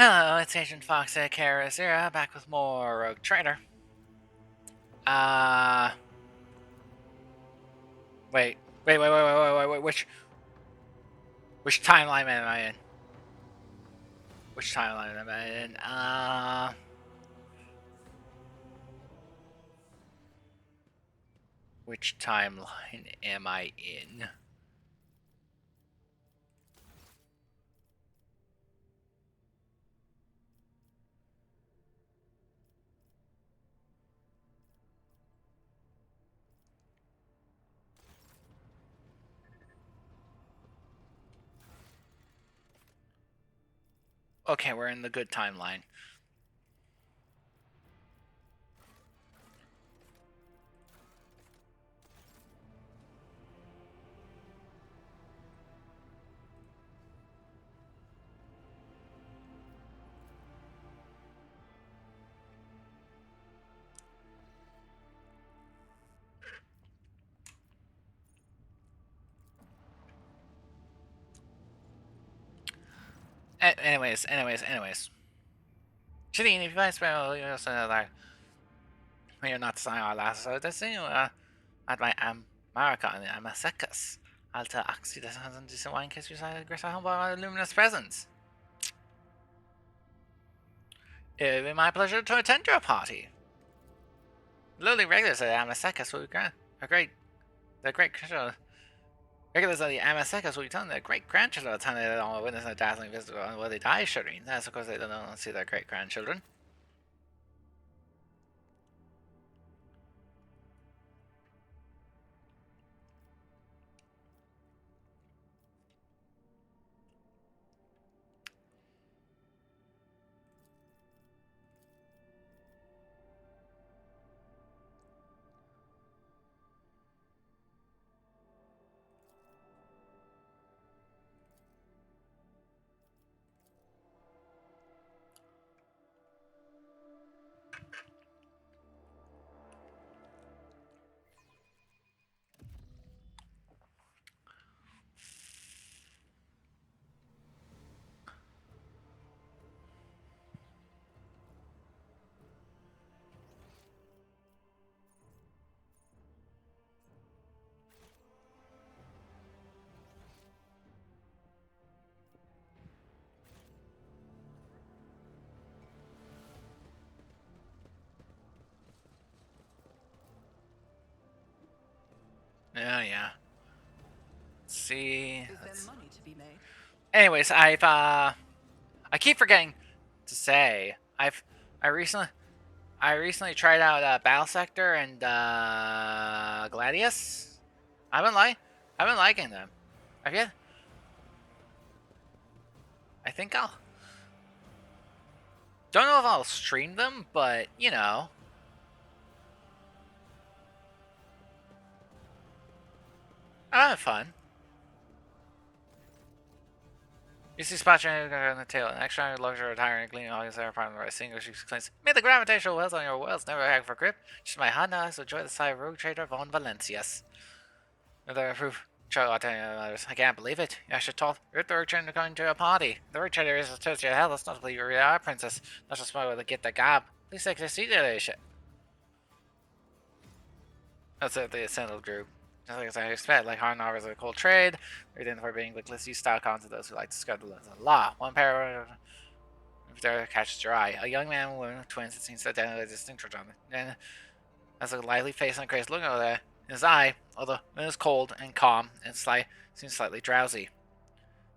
Hello, it's Agent Fox at Raziera, back with more Rogue Trader. Uh, wait, which timeline am I in? Which timeline am I in? Which timeline am I in? Okay, we're in the good timeline. Anyways. Shitty, if you guys spell, you know, like, when you're not designing our last, so this thing, at my America and I'm a secus. Alta Oxy doesn't do so in case you say aggressive home by my luminous presence. It would be my pleasure to attend your party. Lowly regulars of the Amasecas will be the great regulars of the Amasecas will be telling their great grandchildren attending on witnessing a dazzling visit on where they die shooting. That's of course they don't see their great grandchildren. Oh yeah. Let's see. Money to be made? Anyways, I keep forgetting to say I recently tried out Battle Sector and Gladius. I've been liking them. Have you? I think I'll don't know if I'll stream them, but you know, I'm having fun. You see Spot on the tail, an extra luxury retiring and cleaning all his air part of the right single. She exclaims, "May the gravitational wells on your wells never hack for grip. Just my hot now, so enjoy the side of Rogue Trader von Valencias." Another proof. I can't believe it. I should talk. You're the Rogue Trader going to a party. The Rogue Trader is a toast your hell. Let's not believe you're a princess. Not just smile to get the gab. Please take the seat there, shit. That's it, the assembled group. Just like I expect, like hard novels of a cold trade, they're identified being like let's use style cons to those who like to discard the lens of the law. One pair if there catches your eye. A young man and woman with twins, it seems to identify a distinct on them. And has a lively face and a crazy look over there. In his eye, although it is cold and calm and seems slightly drowsy.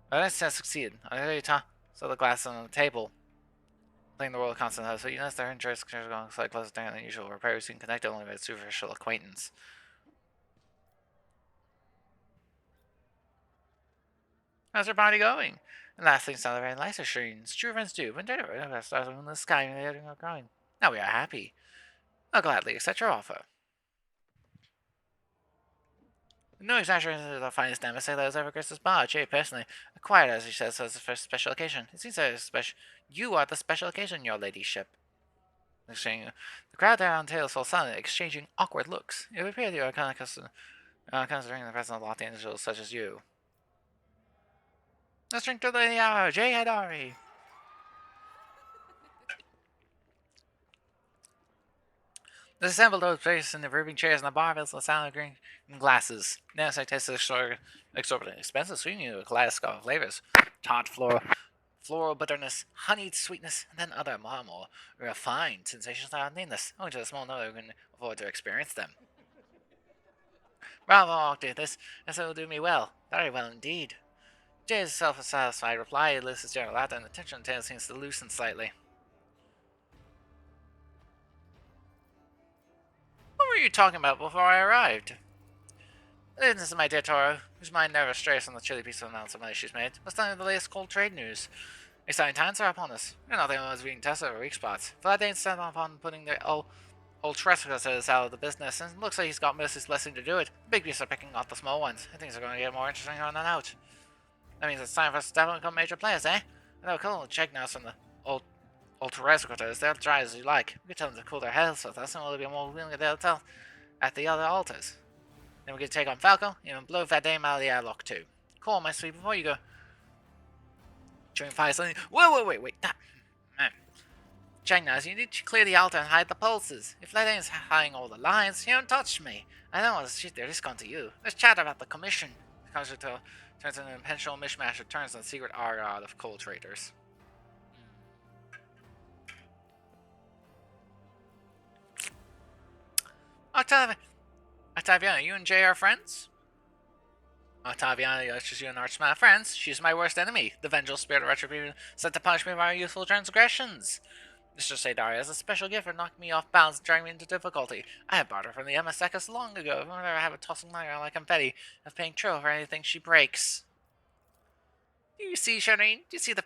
But I has succeeded. I saw the glass on the table. Playing the role of constant host, so you notice their interests are going slightly closer down than usual. Repairs can connect only by superficial acquaintance. How's your party going? And last thing sounded very nice, assurance. True friends do, but they're starting in the sky and they're not growing. Now we are happy. I'll gladly accept your offer. No exaggeration is the finest nemesis that has ever graced this bar. Jay, personally, acquired as he says, as a first special occasion. It seems that special. You are the special occasion, your ladyship. The crowd there on tails fell silent, exchanging awkward looks. It would appear that you are considering the presence of lofty individuals such as you. Let's drink to the hour, Jay Heydari. Assemble those places in the rubbing chairs and the barbells and salad green glasses. Next, I tasted exorbitant expensive sweetening of a kaleidoscope of flavors. Tart floral bitterness, honeyed sweetness, and then other more refined sensations of neatness. Only to a small number who can afford to experience them. Bravo, Octave, this will do me well. Very well indeed. Jay's self-satisfied reply elicits general laughter, and the tension on the table seems to loosen slightly. What were you talking about before I arrived? This is my dear Toro, whose mind never strays from the chilly piece of announcement she's made. What's done in the latest cold trade news? Exciting times are upon us. We're not the only ones being tested over weak spots. Vlad ain't set upon putting the old Trescas out of the business, and it looks like he's got Mercy's blessing to do it. The big beasts are picking off the small ones, and things are going to get more interesting on and out. That means it's time for us to step up and become major players, eh? Without calling check now from the old Terrescators, they'll try as you like. We can tell them to cool their heads with us, and we'll be more willing to tell at the other altars. Then we can take on Falco, even blow that dame out of the airlock too. Cool, my sweet, before you go. Chewing fire suddenly. Whoa, wait. Man. Check now, you need to clear the altar and hide the pulses. If that ain't hiding all the lines, you don't touch me. I don't want to shoot their risk onto you. Let's chat about the commission. The concert turns into an intentional mishmash of turns on the secret argot of coal traders. Octaviana, you and Jay are friends? Octaviana, she's you and arch my friends. She's my worst enemy, the vengeful spirit of retribution sent to punish me for my youthful transgressions. Mr. Heydari has a special gift for knocking me off balance and dragging me into difficulty. I had bought her from the Emma long ago. Whenever I have a tossing line around like confetti, of paying trill for anything she breaks. Do you see, Shireen? Do you see the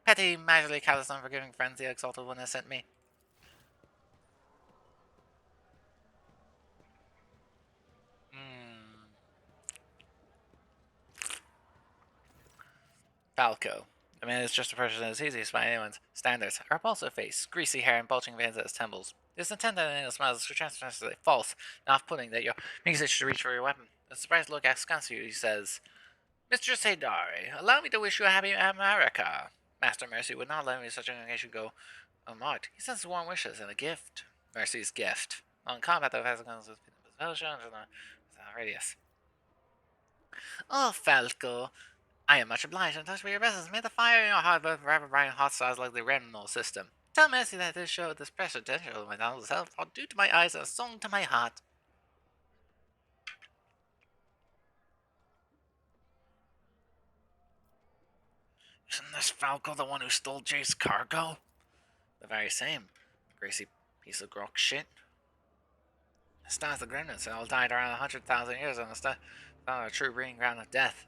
petty, miserly, callous, unforgiving friends the exalted one has sent me? Falco. I mean, it's just a person as easy by anyone's standards. A repulsive face, greasy hair, and bulging veins at his temples. His intent and his smiles are transparently false and off-putting that your makes it should reach for your weapon. A surprised look askance you, he says, Mr. Heydari, allow me to wish you a happy America. Master Mercy would not let me such an occasion go unmarked. He sends warm wishes and a gift. Mercy's gift. On combat, though, has guns with potion and the radius. Oh, Falco. I am much obliged and touched by your presence. May the fire in your heart burn forever bright and hot stars like the Remnal system. Tell Mercy that this show, this precious potential of my knowledge health, are due to my eyes and a song to my heart. Isn't this Falco the one who stole Jay's cargo? The very same. Greasy piece of grok shit. The stars of the Gremlins all died around 100,000 years on the star, a true breeding ground of death.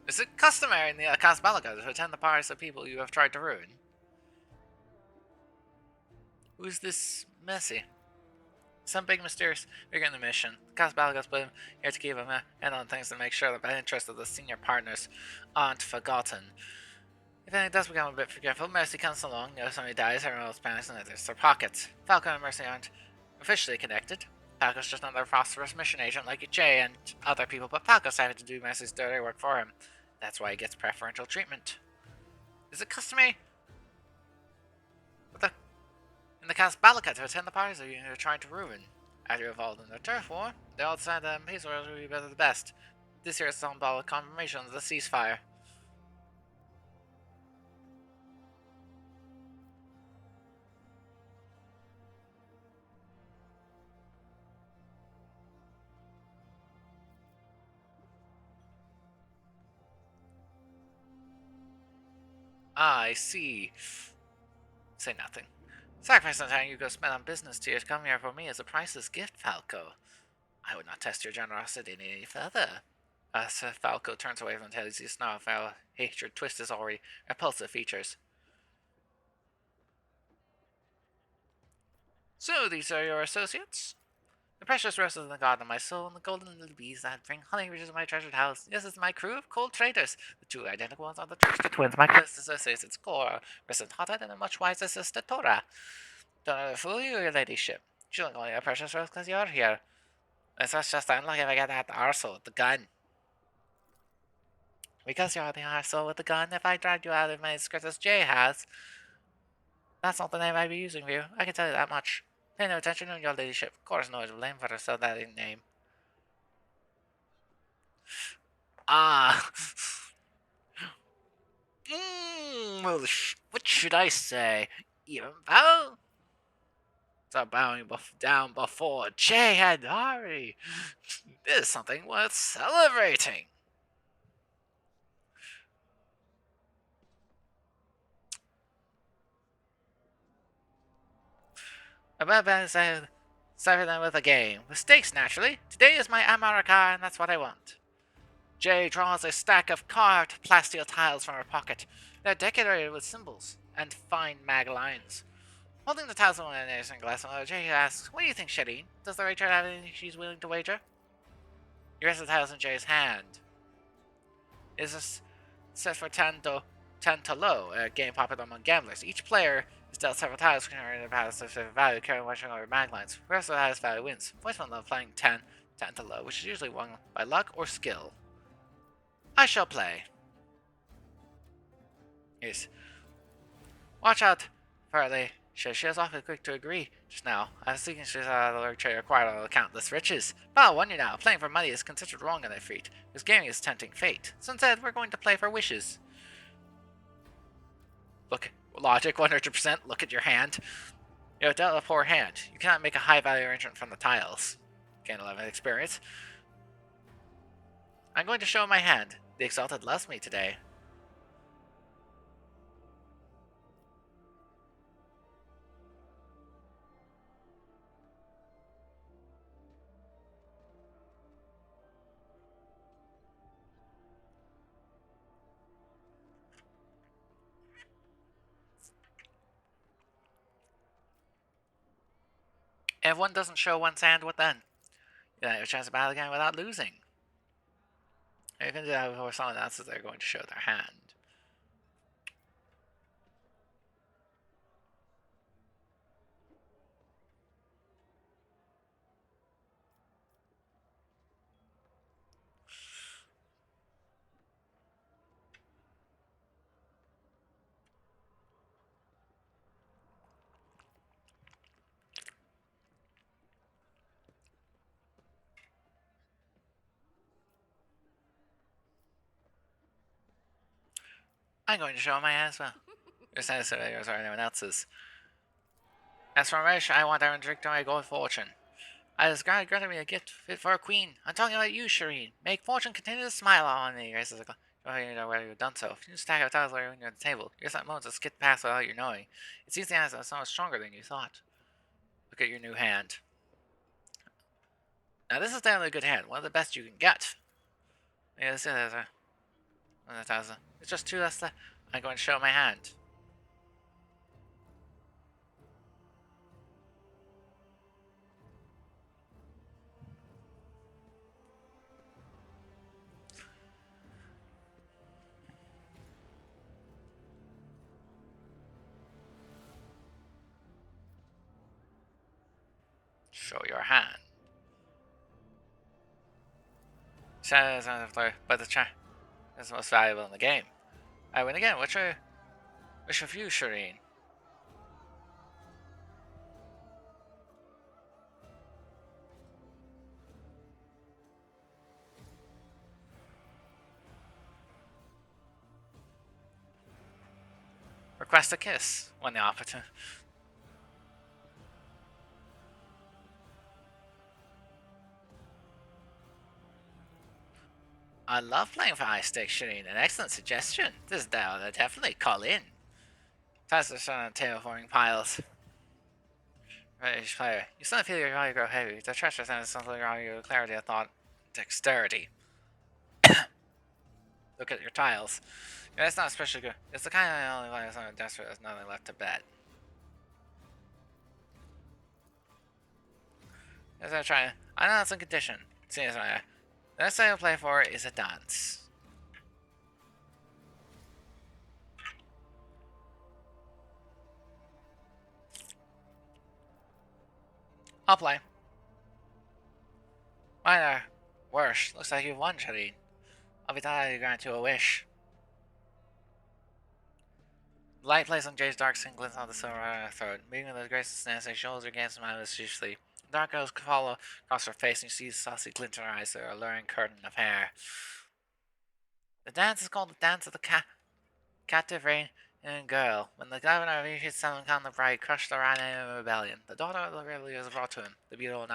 Is it customary in the Casablanca to attend the parties of people you have tried to ruin? Who's this Mercy? Some big mysterious figure in the mission. Casablanca's put him here to keep him in on things to make sure that the interests of the senior partners aren't forgotten. If anything does become a bit forgetful, Mercy comes along, knows somebody dies, everyone else panics and enters their pockets. Falco and Mercy aren't officially connected. Falco's just another phosphorus mission agent like Jay and other people, but Falco's having to do Mercy's dirty work for him. That's why he gets preferential treatment. Is it customary in the Casablanca to attend the parties that you're trying to ruin? After you're involved in the turf war, they all decide that peace wars will be better the best. This year is some symbolic confirmation of the ceasefire. Ah, I see. Say nothing. Sacrifice the time you go spend on business to come here for me as a priceless gift, Falco. I would not test your generosity any further. As Falco turns away from Teddy's snarl, foul hatred twists his already repulsive features. So these are your associates? The precious roses in the garden of my soul, and the golden little bees that bring honey riches to my treasured house. This is my crew of cold traders. The two identical ones are the Trickster twins, my closest associates. It's Cora, resident hothead, and a much wiser sister, Tora. Don't let it fool you, your ladyship. You look only a precious rose because you're here. It's just unlucky if I get that arsehole with the gun. Because you're the arsehole with the gun, if I dragged you out of my skirt as Jay has, that's not the name I'd be using for you. I can tell you that much. Pay no attention to your ladyship. Of course, no one to blame for her so that name. Ah. Well, what should I say? Even bow? Stop bowing down before Jay Heydari. This is something worth celebrating. About started them with a game. With stakes, naturally. Today is my America, and that's what I want. Jay draws a stack of carved plasteel tiles from her pocket. They're decorated with symbols and fine mag lines. Holding the tiles in one end and glass another, Jay asks, "What do you think, Shadeen? Does the wager have anything she's willing to wager?" He rests the tiles in Jay's hand. Is this set for 10 to low, a game popular among gamblers. Each player is dealt several tiles carrying a positive value, carrying one or mag lines. Whoever the highest value wins. Voice one love playing 10 to low, which is usually won by luck or skill. I shall play. Yes. Watch out, Farley. She was awfully quick to agree just now. I was thinking she's out of the trade acquired all the countless riches. But I'll warn you now, playing for money is considered wrong on their feet, because gaming is tempting fate. So instead, we're going to play for wishes. Look, logic 100%. Look at your hand. You have dealt a poor hand. You cannot make a high value arrangement from the tiles. Gain 11 experience. I'm going to show my hand. The Exalted loves me today. If one doesn't show one's hand, what then? You have a chance to battle again without losing. You can do that before someone announces they're going to show their hand. I'm going to show my hand as well. Your sense of yours or anyone else's. As for Mesh, I want everyone to drink to my gold fortune. As God granted me a gift fit for a queen. I'm talking about you, Shireen. Make fortune continue to smile on me. Raises a you know whether you've done so. If you stack up tiles while you're on the table, you're that moment to skip past without you knowing. It seems the answer is so much stronger than you thought. Look at your new hand. Now this is definitely a good hand, one of the best you can get. Yeah, this is it's just 2 less left. I'm going to show my hand. Show your hand. Says on the floor, but the char is the most valuable in the game. I win again. Which of you, Shireen? Request a kiss when the opportunity. I love playing for high stakes, Shireen. An excellent suggestion. This is definitely call in. Tiles are on the table forming piles. Right, player. You suddenly feel your value grow heavy. The treasure sounds something wrong with your clarity of thought, dexterity. Look at your tiles. Yeah, that's not especially good. It's the kind of only line that's on a desk where there's nothing left to bet. As I try, I know it's a condition. See, as my the next thing I'll play for is a dance. I'll play. Mine are worse. Looks like you've won, Shadeen. I'll be delighted to grant you a wish. The light plays on Jay's dark skin glints on the silver throat. Meeting with the graceless Nancy, she holds her gaze and smile mysteriously. The dark girls follow across her face and you see the saucy glint in her eyes, their alluring curtain of hair. The dance is called the Dance of the Captive Rain Girl. When the governor of Egypt summoned Khan the Bright, crushed the Rhine rebellion, the daughter of the rebellion was brought to him, the beautiful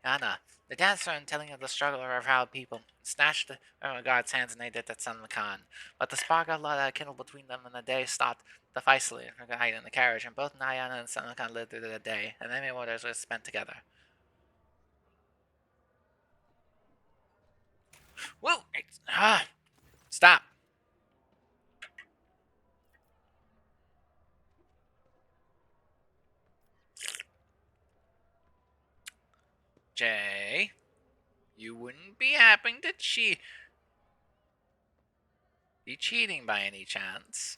Yana. The dancer, in telling of the struggle of our proud people, snatched the God's hands and they did that son of Khan. But the spark of love that kindled between them and the day stopped the Faisali in the carriage, and both Nayana and son of Khan lived through the day, and many waters were spent together. Whoa! Stop! Jay, you wouldn't be happening to be cheating by any chance?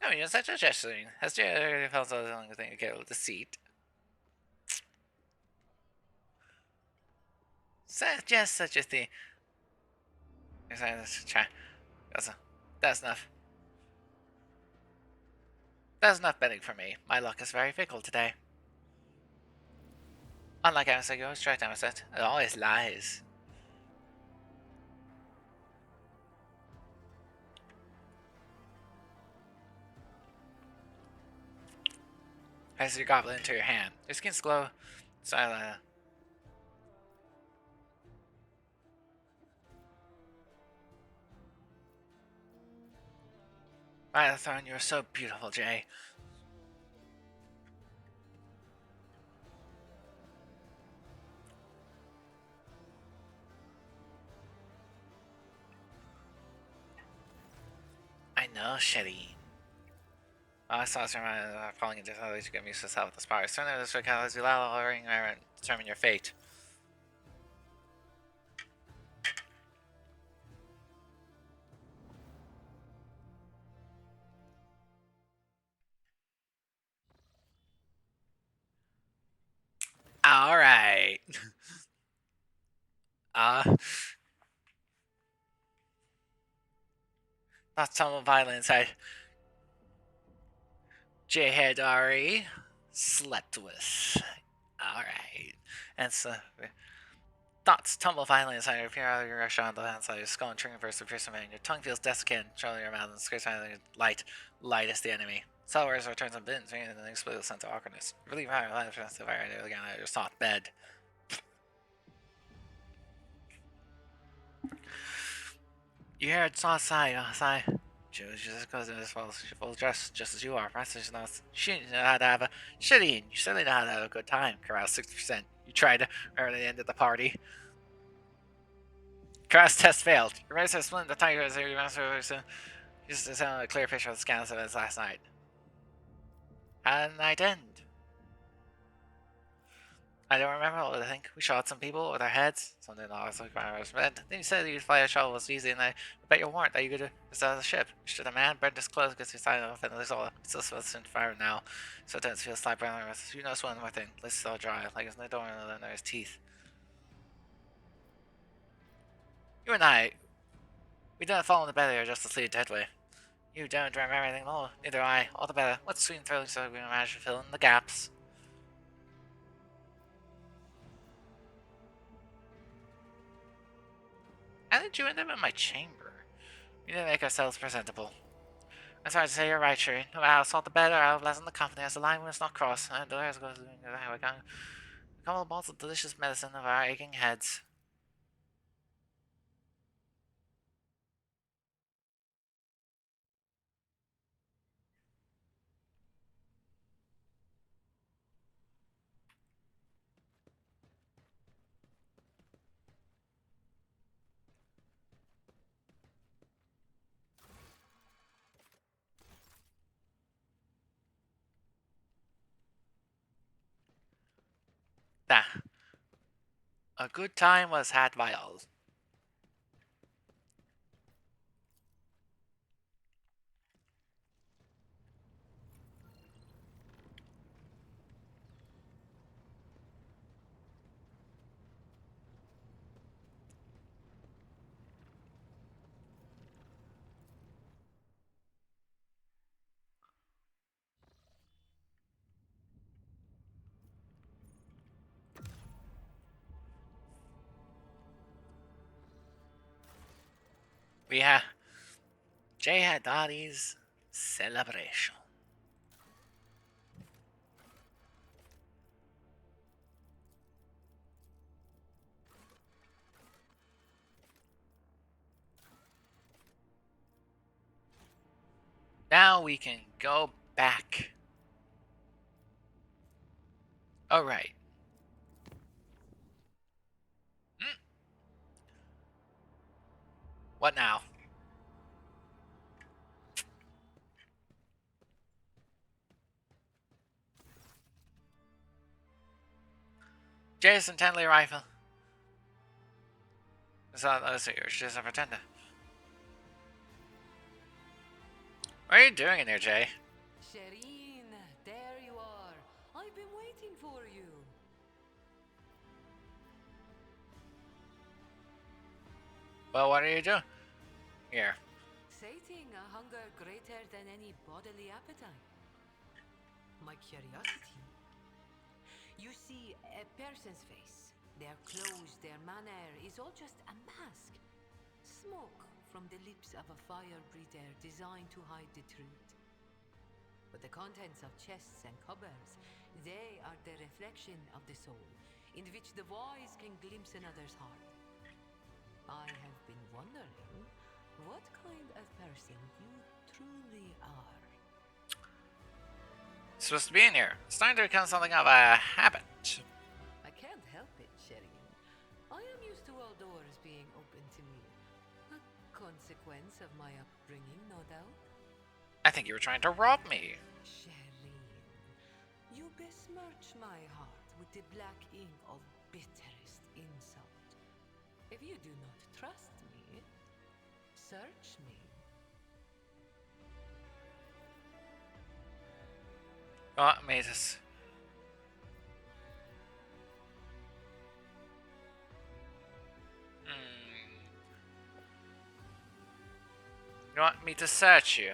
I mean, you're such a suggestion. Has Jay already felt so long thing to get with deceit? Suggest such a thing. That's enough. That's enough betting for me. My luck is very fickle today. Unlike Emerson, you always try to Emerson. It always lies. As your goblet into your hand. Your skin's glow. Silent. By the throne, you are so beautiful, Jay. I know, Shetty. I saw some falling into other to get used to self with the spires. Certainly this would cause you loud ring and determine your fate. Alright. Not some violence. J. Heydari slept with. Alright. And so, thoughts tumble violently inside your appear out of your restaurant on the hand side. Your skull and trigger bursts to pierce your mind. Your tongue feels desiccated, controlling your mouth and scrapes out light. Light is the enemy. Cellars returns on bins, bringing an inexplicable sense of awkwardness. Relieve higher life again out of your soft bed. You hear a soft sigh. She just goes in this full dress, just as you are. She know how to have a shitty, and you certainly know how to have a good time. Carouse 60%. You tried to earn the end of the party. Carouse test failed. Your race has split the tiger as your master just to send a clear picture of the scans of events last night. How did the night end? I don't remember. I think we shot some with their heads. Something I was like, I was red. Then you said you'd fly a shuttle was easy, and I bet you weren't. That you could just out of the ship. Should a man burn his clothes because he's signed off, and there's all it's just what's in fire now. So it doesn't feel slight burning. You know, one more thing. Let's still dry. Like it's no door in his teeth. You and I, we didn't fall in the bed here just to sleep, did we? You don't remember anything, no, neither I. All the better. Let's swing through so we can manage to fill in the gaps. How did you end up in my chamber? We didn't make ourselves presentable. I'm sorry to say you're right, Sherry. No matter how salt the better, I'll lessen the company as the line must not cross. And the rest goes we can come with balls of delicious medicine of our aching heads. Nah. A good time was had by all. We have Heydari's celebration. Now we can go back. Alright. What now? Jason Tenley rifle. Let's see, she's a pretender. What are you doing in here, Jay? Shireen, there you are. I've been waiting for you. Well, what are you doing here? Sating a hunger greater than any bodily appetite. My curiosity. You see, a person's face, their clothes, their manner is all just a mask. Smoke from the lips of a fire breather designed to hide the truth. But the contents of chests and cupboards, they are the reflection of the soul, in which the wise can glimpse another's heart. I have been wondering what kind of person you truly are. Supposed to be in here. It's starting to become something of a habit. I can't help it, Shireen. I am used to all doors being open to me. A consequence of my upbringing, no doubt. I think you were trying to rob me. Shireen, you besmirch my heart with the black ink of bitterest insult. If you do not trust me, search me. Oh, mazes. You want me to search you?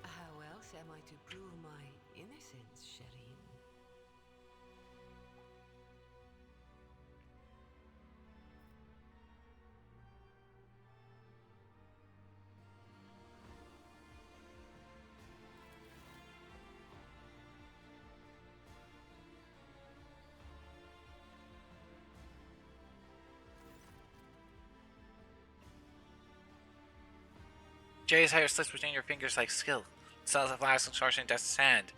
How else am I to prove my innocence, Shireen? Jay's hair slips between your fingers like skill. Sounds of last extortion in Dust's hand.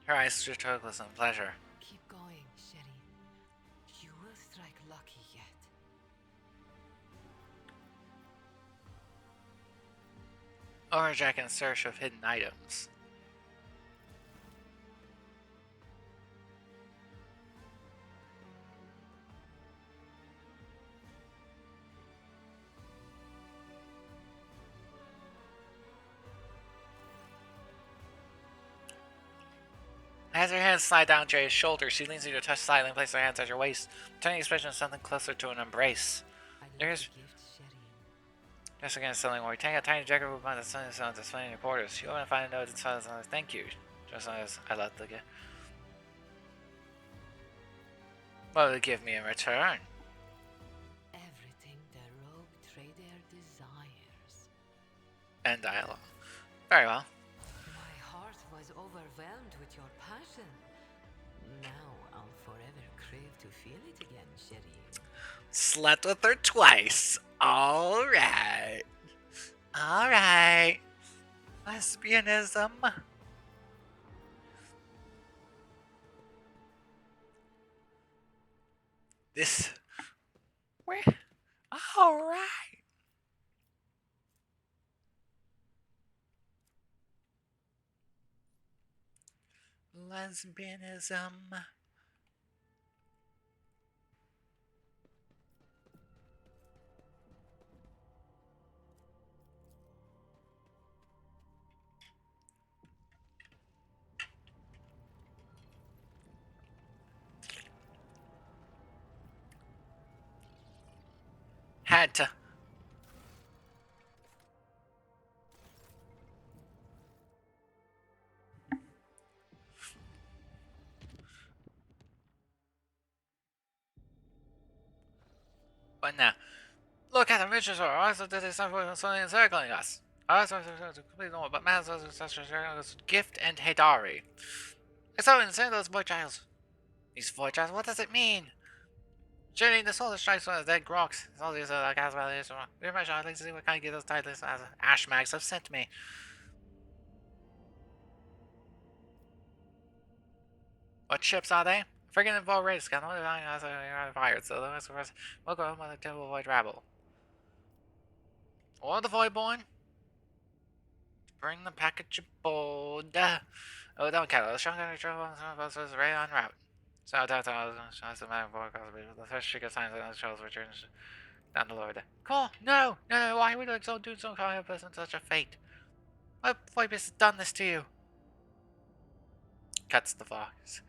Her eyes switch turquoise in pleasure. Keep going, Shireen. You will strike lucky yet. Overjack in search of hidden items. As her hands slide down Jay's shoulder, she leans you to touch slightly and places her hands at your waist, turning the expression of something closer to an embrace. I love There's the gift, Shireen. just again something more. You take a tiny jacket with the sun is on display in your quarters. You open and find a note that says, "Thank you." Just as I love the gift. What will it give me in return? Everything the rogue trader desires. End dialogue. Very well. My heart was overwhelmed with your passion. Now I'll forever crave to feel it again, Shireen. Slept with her twice. Alright. Alright. Lesbianism. This. Where? Alright. Lesbianism. can't. But now, look at the riches are also did something encircling us. Also, complete normal, but man, such a gift and Heydari. It's so insane, those void trials. These void trials, what does it mean? Shooting the solar strikes on the dead rocks. All these gas values. Very much, I'd like to see what kind of get those titles as Ash Mags have sent me. What ships are they? Friggin' involved raid scan. Only as a pirate, so that's the first. We'll go home with the devil void rabble. Or the voidborn. Bring the package aboard. Oh, don't care. The shotgun trouble is right on route. So that's the man for the first sugar signs and the shows returns down the Lord. Cool. No, why would I do some kind of person such a fate? What Phoebus has done this to you? Cuts the fox.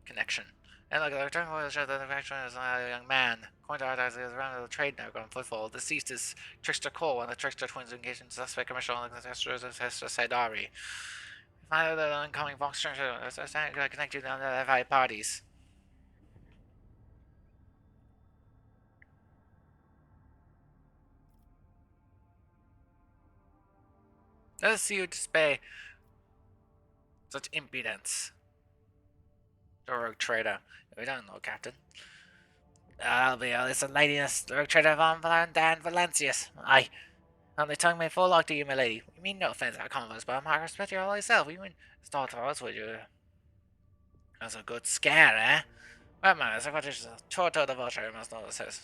Connection. And look, the return will show that the action is a young man. According to our eyes, he is around the trade network on footfall. Deceased is Trickster Cole, and the Trickster twins engaged in suspect commercial and the testers of Heydari. Find out the oncoming Vox Structure is connected to the other five parties. Let us see you display such impudence. The rogue trader. We don't know, Captain. I'll be honest, and ladiness, the rogue trader von Dan Valencius. Aye. Only tongue may forelock to you, my lady. We mean no offence, our converse, but I respect your holy self. You wouldn't start for us, would you? That's a good scare, eh? Well, man, it's a quotation. Torto the vulture, you must know this is.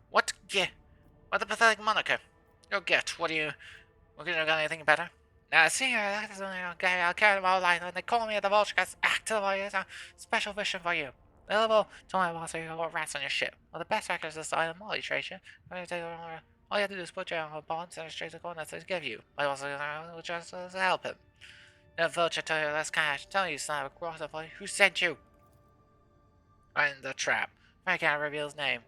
What get? What the pathetic moniker? You'll get. What do you? We're gonna got anything better? Now, see here, that is only okay. I'll carry them all line. When they call me the vulture, guys, act to the voice. Special vision for you. The level, tell my boss you got rats on your ship. Well, the best actors this island, Molly Treasure. All you have to do is put your bonds and straight the coordinates they give you. I also will just help him. The vulture tell you that's cash. Tell you, son of a grotto boy, who sent you? Right in the trap. I can't reveal his name.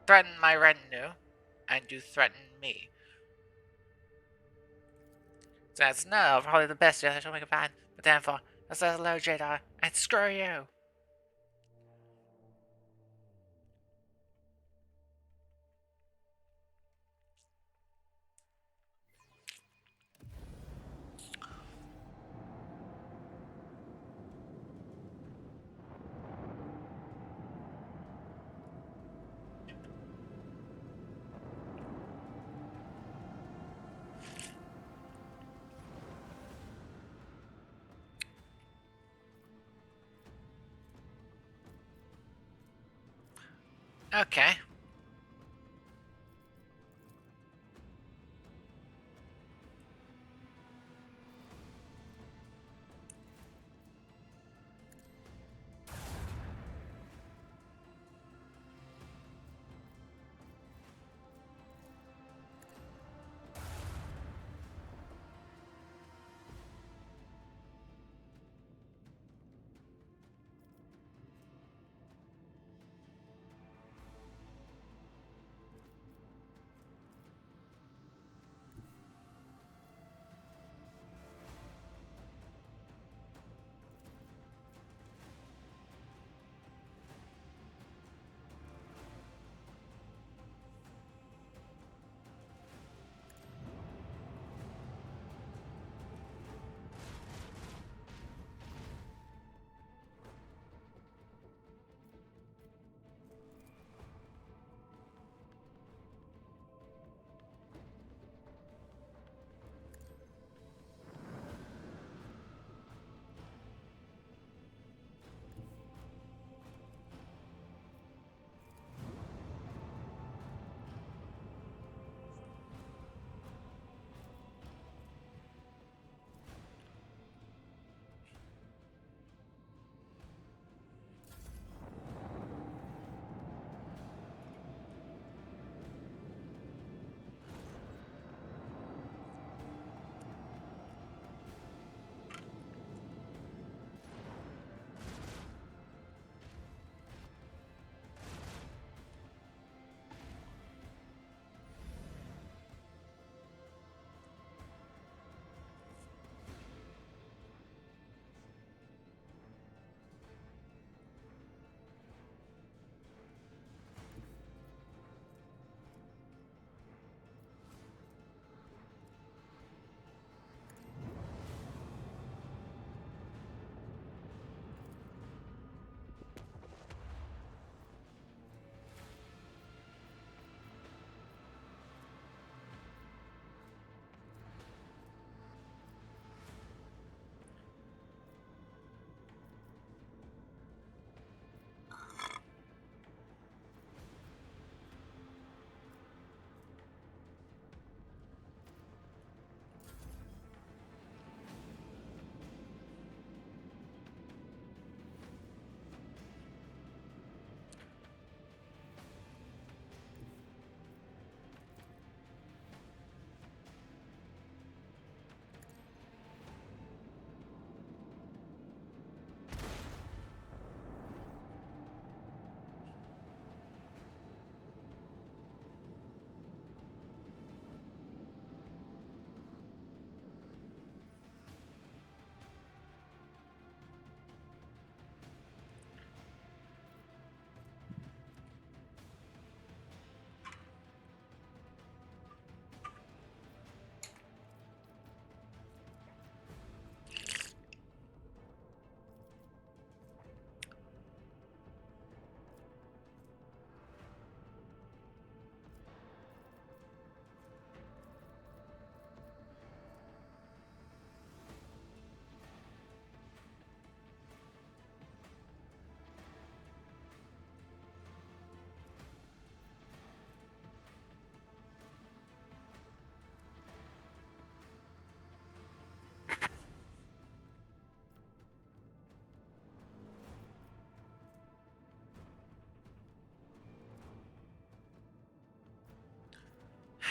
Threaten my retinue, and you threaten me. That's no, probably the best yet. I shall make a plan. But then for that's a low Jedi, and screw you. Okay.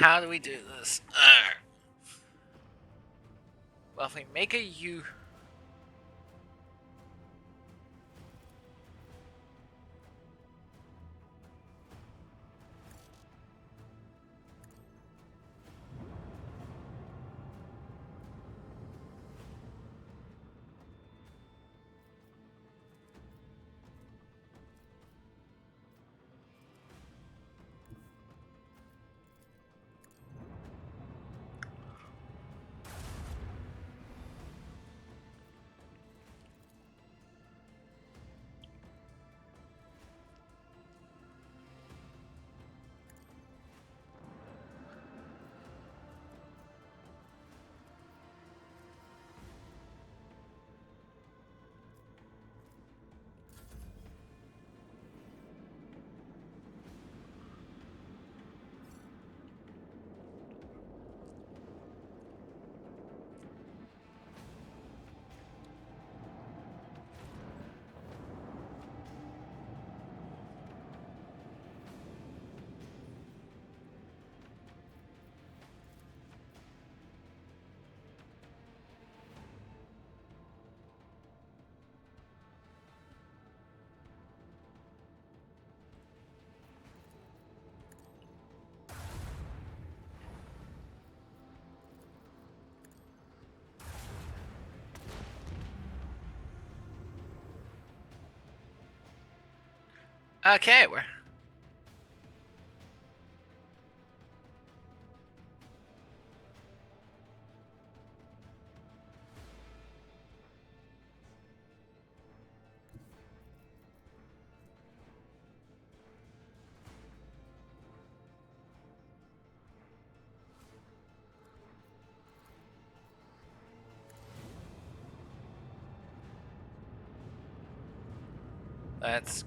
How do we do this? Ugh. Well, if we make a U... Okay, we're... Let's...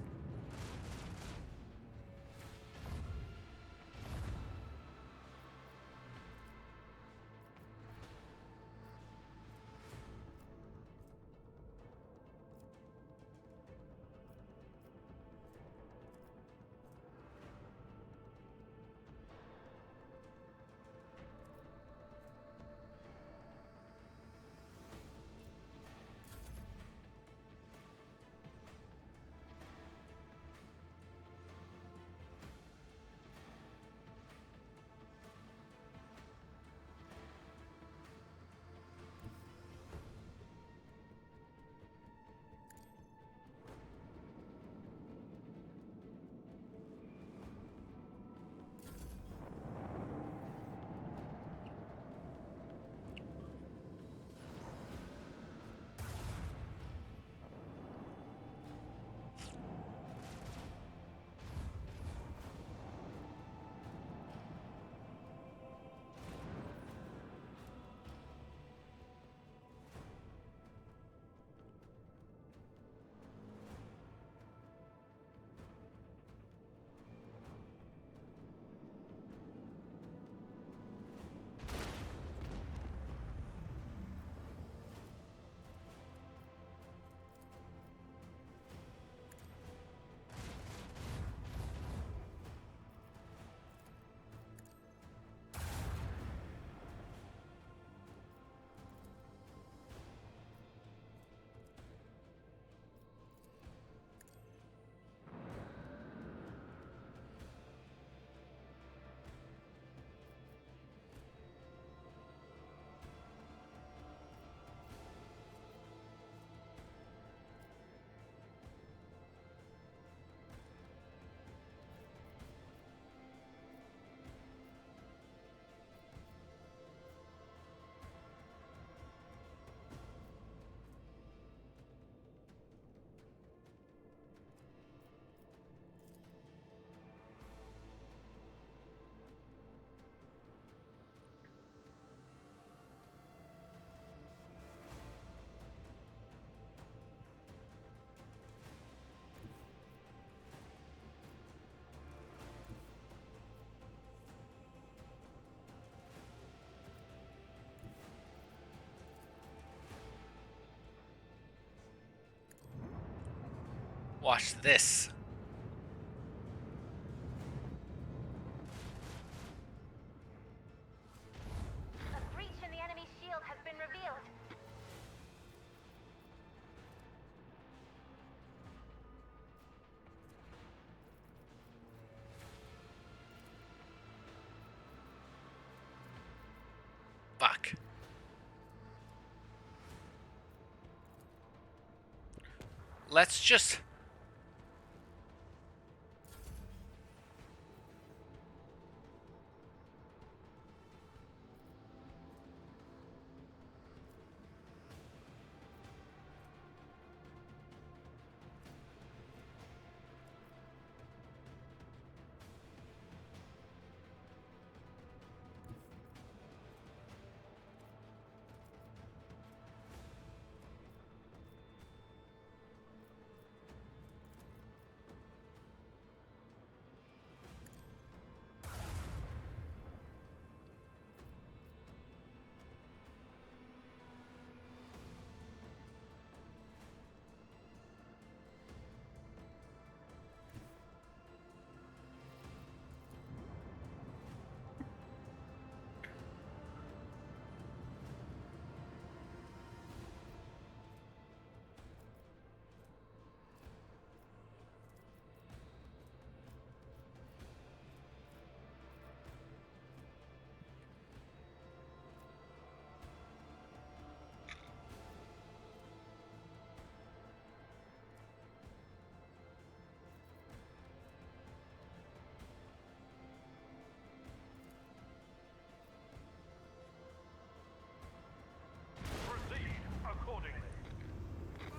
Watch this. Fuck. Let's just...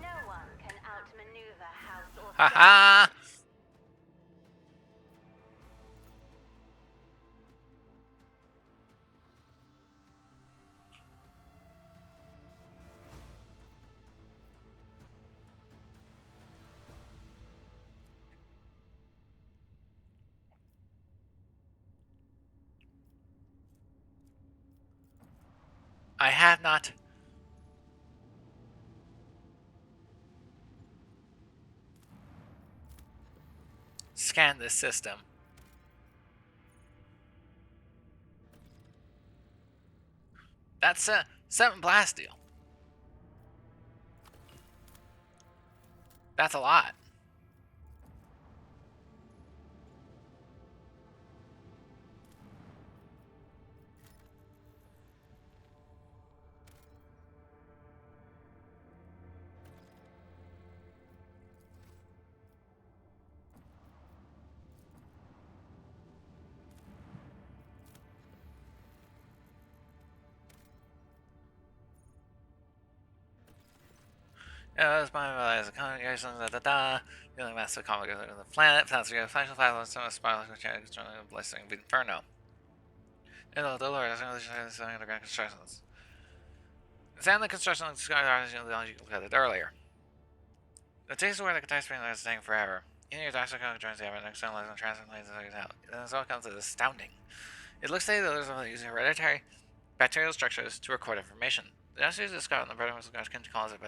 No one can outmaneuver House or Haha! I have not scanned this system. That's a 7 blast deal. That's a lot. Yeah, that's my realize. Congregation, da da da. Feeling massive comic of the planet. Plans to go financial platforms, some spiral, controlling the blessing of Inferno. And the Lord is going to underground constructions. Examine the construction of the sky you looked at it earlier. The taste where the catastrophe is staying forever. In your doctor joins the evidence, externalizing and translating it out. Then it all comes as astounding. It looks like the others are using hereditary bacterial structures to record information. The doctors discovered in the burden was can cause it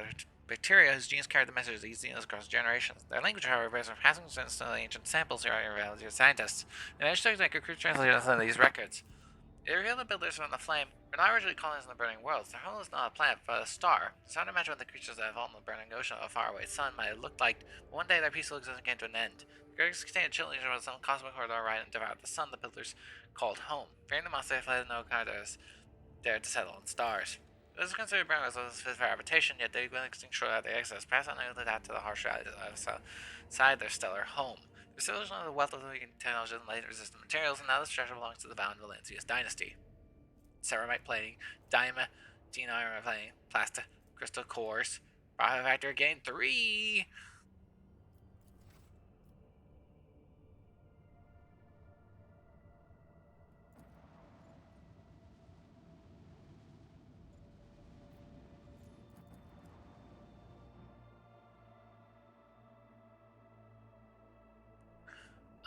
bacteria whose genes carry the messages these genes across generations. Their language, however, bears from passing sense to the ancient samples here are available to scientists. They managed to make a crude translation of these records. It revealed the builders from the flame were not originally colonists in the burning worlds. Their home was not a planet, but a star. It's hard to imagine what the creatures that evolved in the burning ocean of a faraway sun might have looked like, but one day their peaceful existence came to an end. The Greeks contained chilling of some cosmic corridor right and devoured the sun the builders called home. Fearing the monster, they fled no others dared to settle on stars. It was considered burning as fit for habitation, yet they went extinct shortly after the excess, passed on and adapt to the harsh realities outside their stellar home. The civilization of the wealth of the technology and light resistant materials, and now the structure belongs to the Bound Valencius dynasty. Ceramite plating, diamantine armor plating, plastic crystal cores, profit factor gain 3.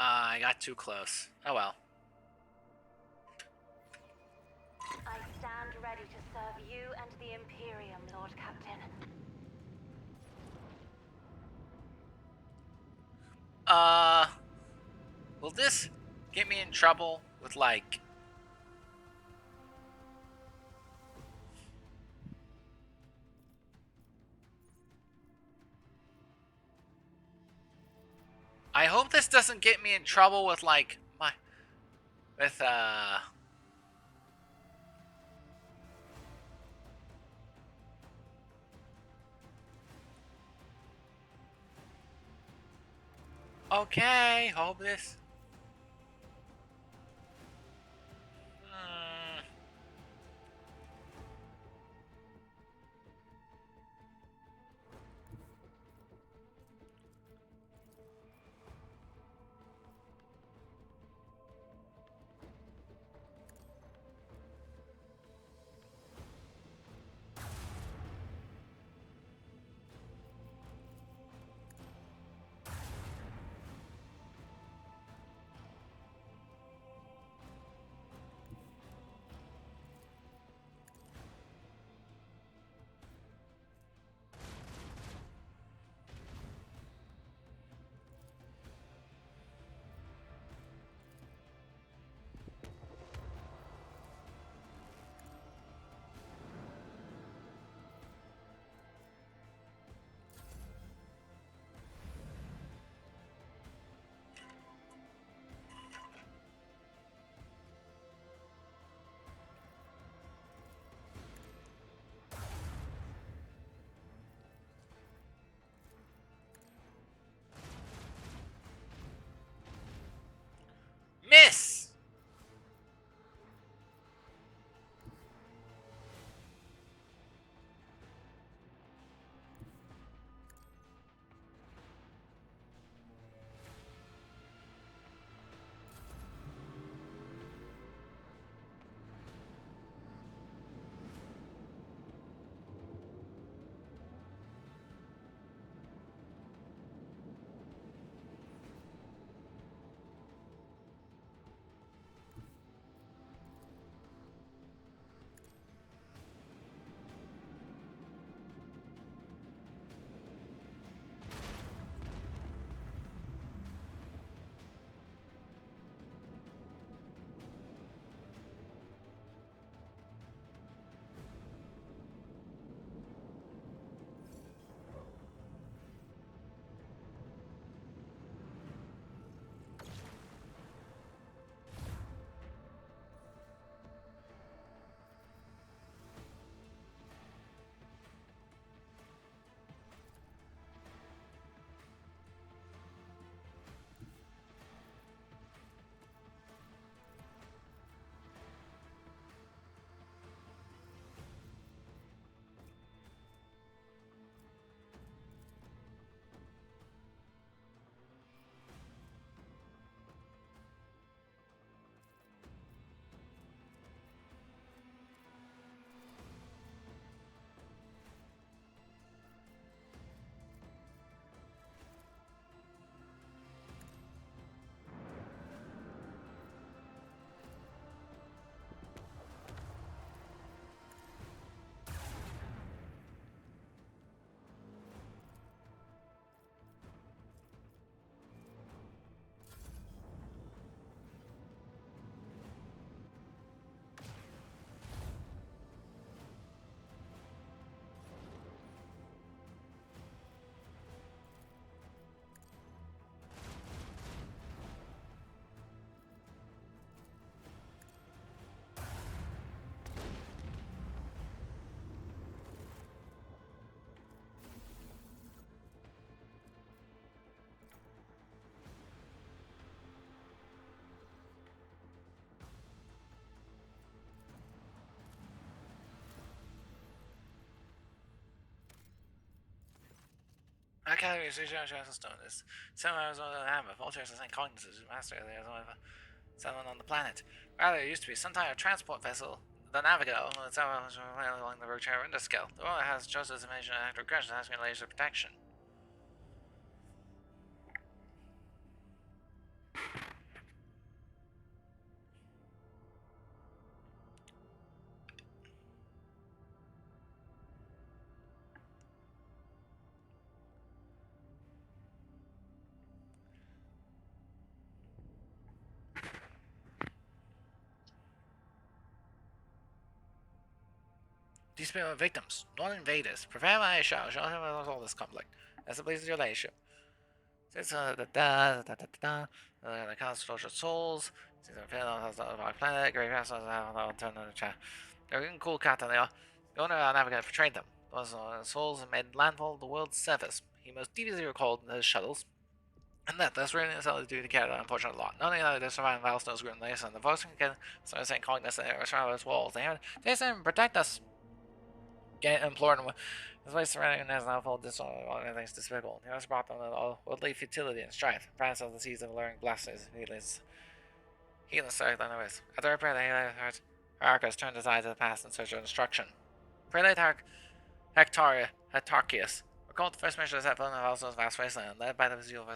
I got too close. Oh well. I stand ready to serve you and the Imperium, Lord Captain. Will this get me in trouble with, like... I hope this doesn't get me in trouble with, like, with, Okay, hopeless. Hmm. Miss! Academy is just stone is some hours on the hammer, vultures and cognizance master someone on the planet. Rather, it used to be some type of transport vessel. The Navigo, it's along the road chair scale. The one has just as information after aggression asking laser protection. These people are victims, not invaders. Prepare my shot, show him all this conflict. As it pleases your ladyship. Since the cast social souls, since the our planet, great castles have an alternative chat. They're a cool cat, and they are. The owner of our navigator betrayed them. Those souls made landfall at the world's surface. He most deeply recalled in his shuttles. And that that's really something to do to carry that unfortunate lot. Not only that, they're surviving Valstone's grim lace, and the folks can start saying cognizant of Australia's walls. They say protect us. Get implored him. The place surrounding us now full of disorder, all things despicable. He has brought them all worldly futility and strife. France of the seas of alluring blessings, heedless sorry than always. At their prayer, the Arcus turned his eyes to the past in search of instruction. Prelate Hectarchius recalled the first mission set foot in Valso's vast wasteland, led by the zeal of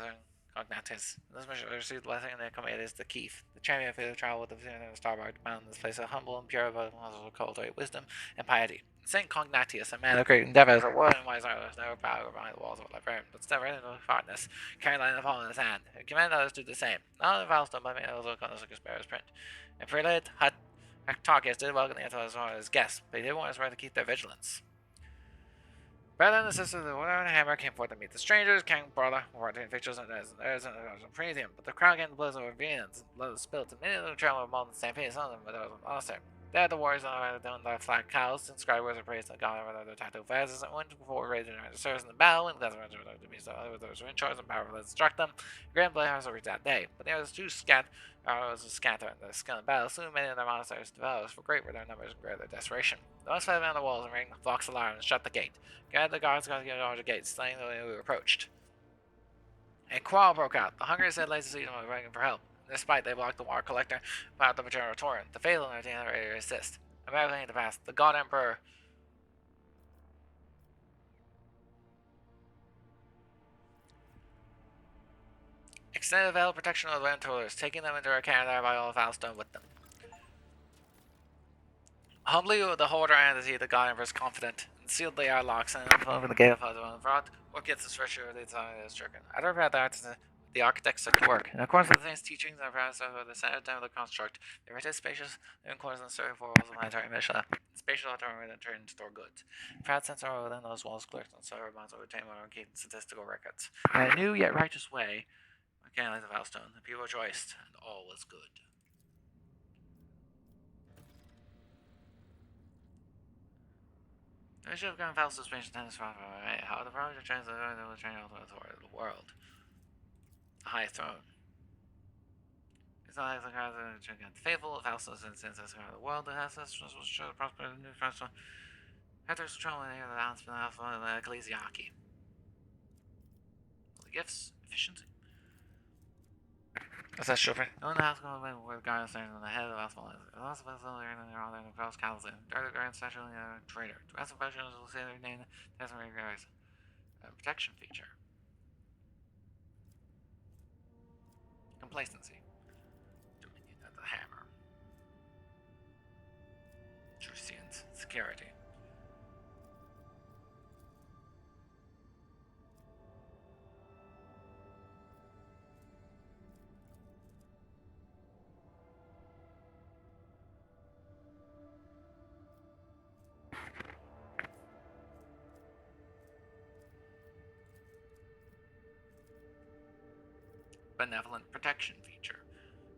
Cognatus. This mission received the blessing and the command is the Keith, the champion for the travel with the vision of Starboard, bound in this place of humble and pure, but also cultivate wisdom and piety. Saint Cognatius, a man of great endeavors, a warrior and wise artist, never bowed behind the walls of a librarian, but still ready to hardness, carrying light upon in his hand, and command others to do the same. Not only Valstone, but many others on the Conspirator's print. And Prelate Hectarchius did welcome the Antilles as his guests, but he did want his right to keep their vigilance. Brother and the sister of the Water and Hammer came forth to meet the strangers. King brother were to victuals and theirs and praise him, but the crowd came to blows over Venus, blood was spilled, and many of them traveled among the stampede, some of them, but there was an honester. There the warriors on their flag cows, inscribed words of praise to God over their tattoo vases, and went before raising their service in the battle, and Glasgow to be so with those who in charge and power to struck them. Grand Blade House reached that day, but there was two was a scatter in the skill and battle. Soon many of their monasteries developed, for great were their numbers and great their desperation. The most fled around the walls and rang flocks alarm and shut the gate. Guided the guards got to get over the gate, slaying those who approached. A quarrel broke out. The hungry said lazy season was begging for help. Despite they blocked the water collector, about the material torrent. The fatal and their ready to assist. American in the past, the God Emperor extended veil protection of the land toilers, taking them into our Canada by all of Valstone with them. Humbly the holder entity, the God Emperor is confident, and sealed the airlocks and opened the gate of Hudson and brought what gets the stretcher of the design is stricken. I don't have the architects set to work. In accordance with the same teachings and practices of the center of the construct, they rented spacious living quarters and circuit walls of planetary mission. Spatial autonomy then turned to store goods. Proud sensor within those walls clerked on several bonds of retain and keep statistical records. In a new yet righteous way, again like the Valstone, the people rejoiced, and all was good. I should have gone Val's suspension tennis from how the project translated the training of the world. The high throne. It's not like the guys that are faithful of houses and since the world, the ancestors will show the prosperity of the new festival. Heather's trouble in the balance between the house and the ecclesiarchy. The gifts, efficiency. That's true. No one house going with guards standing on the head of the house. Lots of us are in the other in the cross council. Dirty grand special trader. To ask questions will say their name. That's what guys. Protection feature. Complacency. Doing it at the hammer. Trucians. Security. Benevolent protection feature.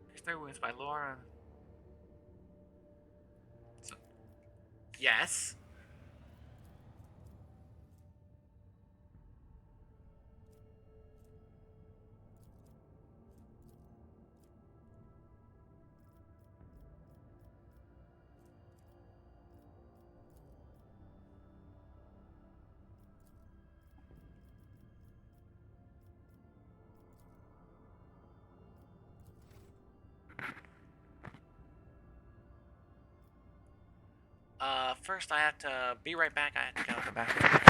Pierce their wounds by lore. So, yes. First I have to be right back. I have to go back.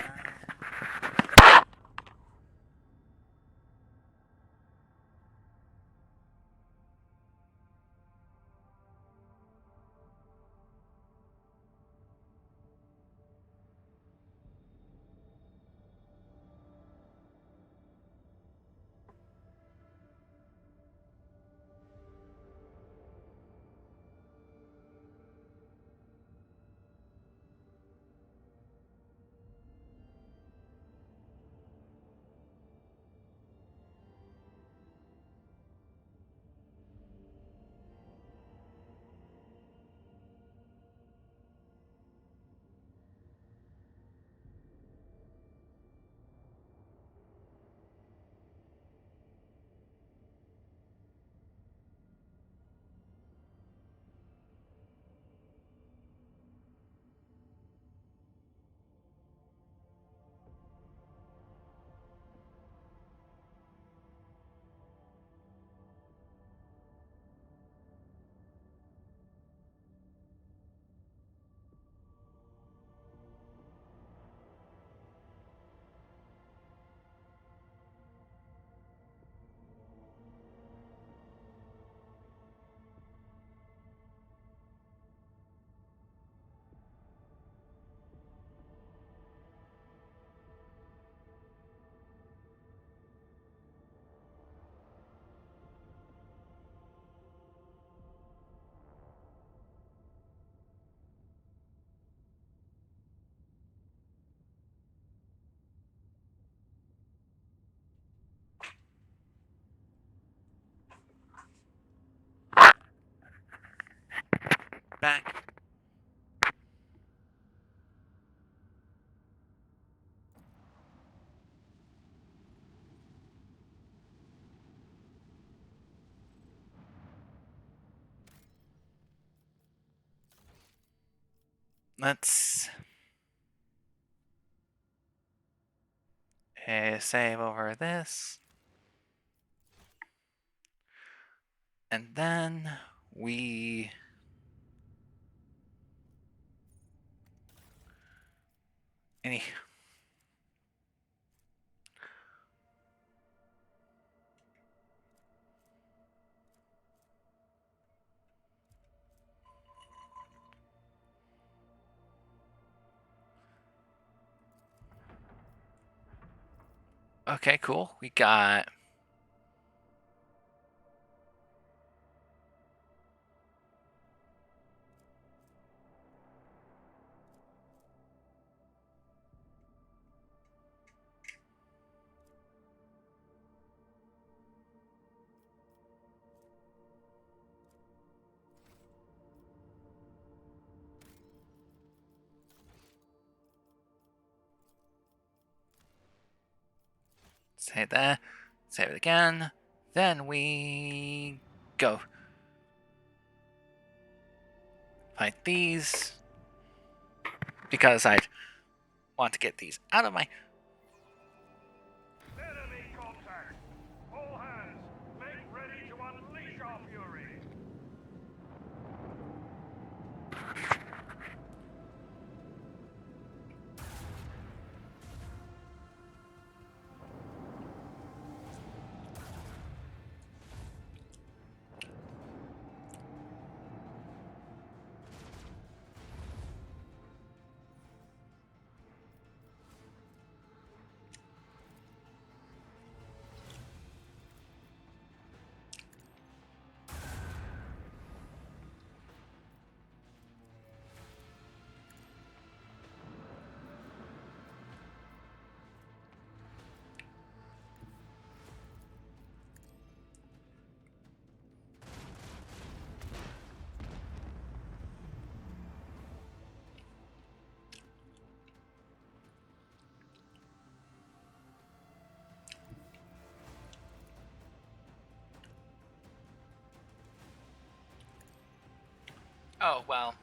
back. Let's save over this. And then we any Okay, cool. We got save that, save it again. Then we go find these because I want to get these out of my. Enemy contact! All hands, make ready to unleash our fury! Oh well.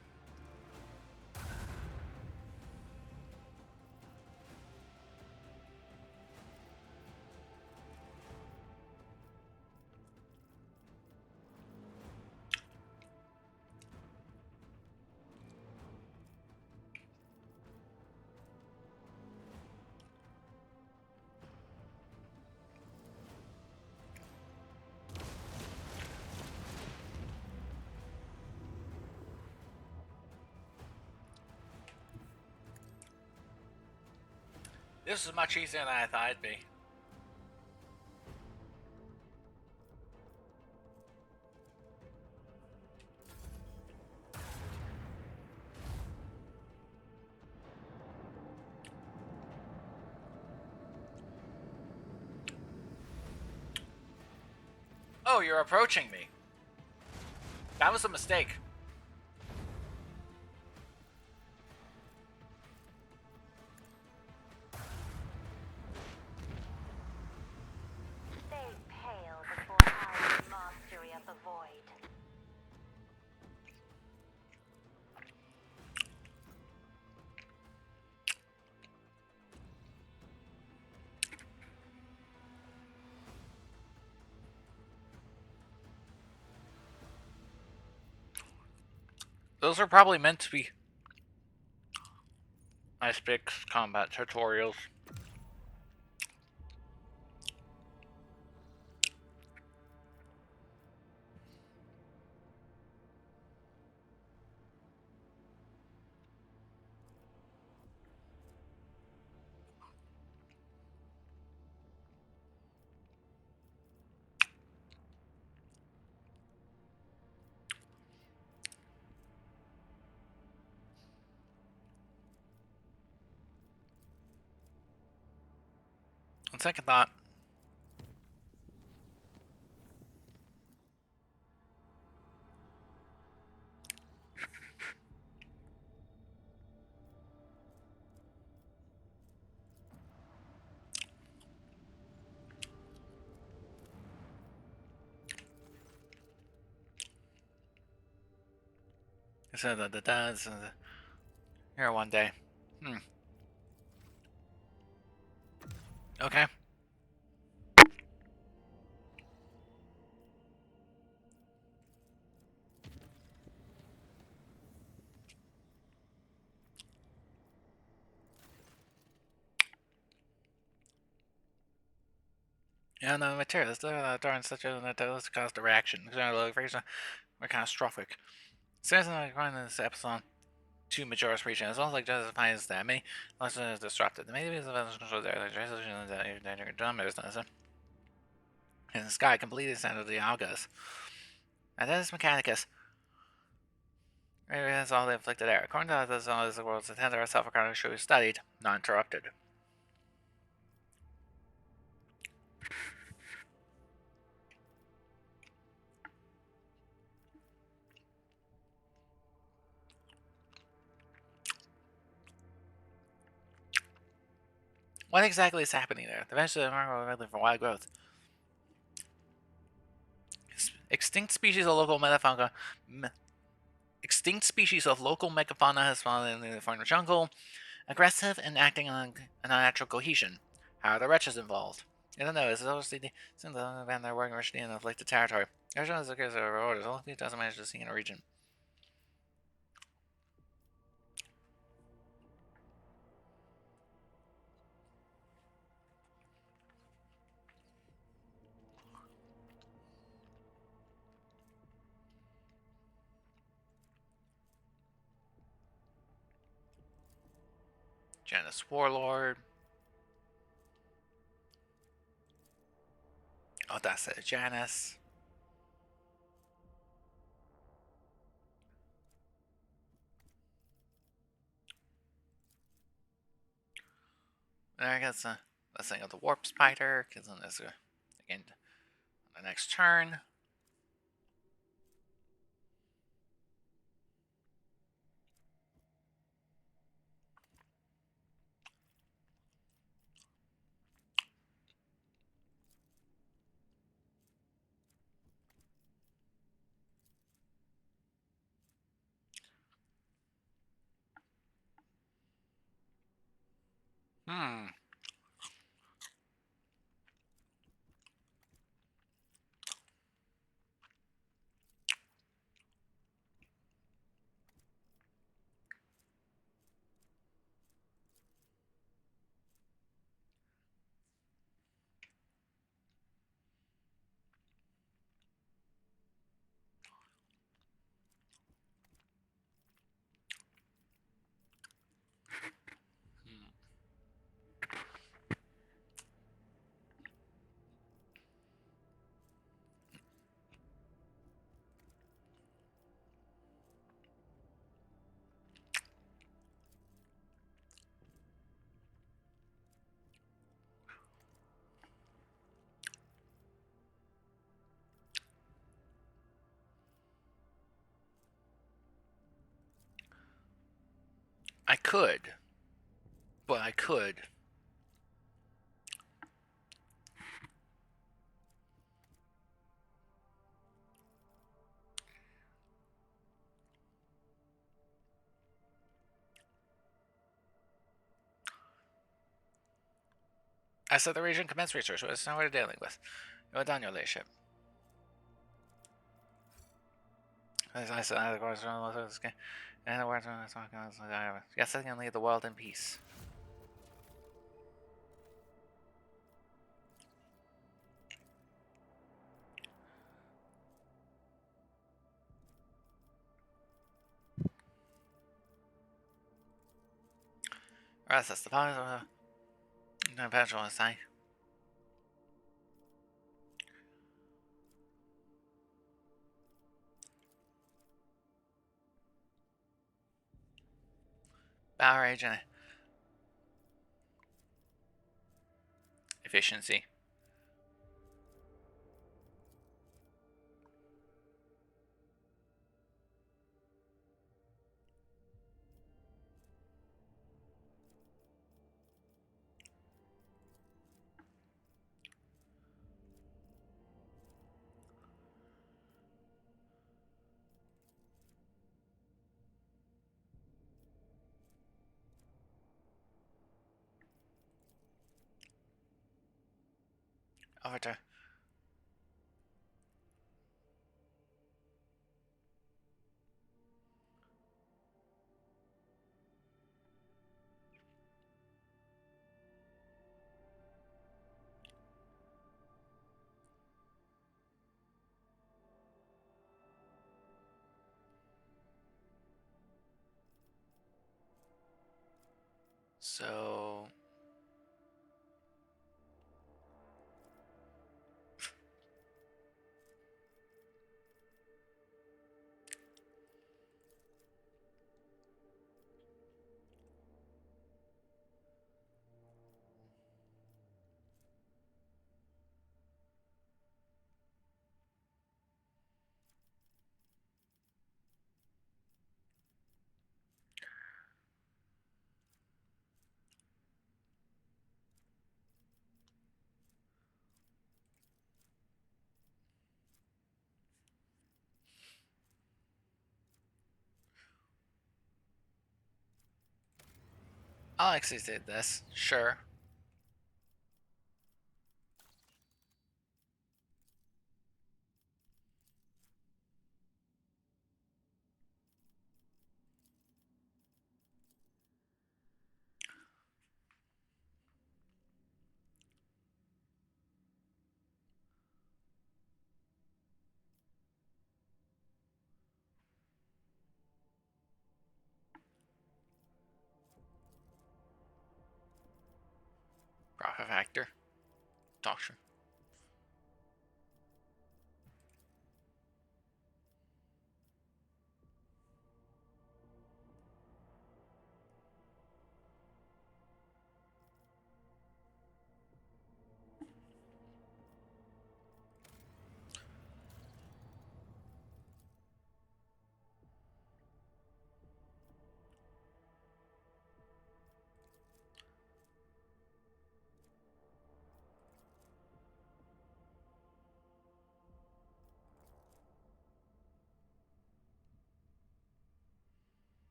This is much easier than I thought it'd be. Oh, you're approaching me. That was a mistake. They pale before our mastery of the void. Those are probably meant to be nice big combat tutorials. On second thought, So the does here one day. Okay. Yeah, no materials. During such a that caused a reaction. We're catastrophic. Seriously, like running this episode to Majora's region. It's almost like justifying the enemy. Unless it's disrupted. The main reason of control there, like resolution of the drummers, and the sky completely centered the August. And then it's Mechanicus. Maybe that's all the inflicted error. According to this, all the world's attendant herself according to should be studied, not interrupted. What exactly is happening there? Eventually, the market will for wild growth. Extinct species of local metafauna. Extinct species of local megafauna has fallen in the former jungle, aggressive and acting on unnatural cohesion. How are the wretches involved? I don't know. It's obviously since the event they're working richly in afflicted territory. Everyone is looking for orders. All of it doesn't manage to see in a region. Janus Warlord. Oh, that's it. Janus. There I guess let's think of the Warp Spider, because then there's again the next turn. Hmm. I could, but I could. I said the region commenced research, but it's not what we're dealing with. It went on your leadership. As I said, of course, and the words when I talk about yes, I can leave the world in peace. Rest that's the point of the petrol inside. Power agent efficiency. over to. So I'll actually say this. Sure. Profit factor. Doctrine.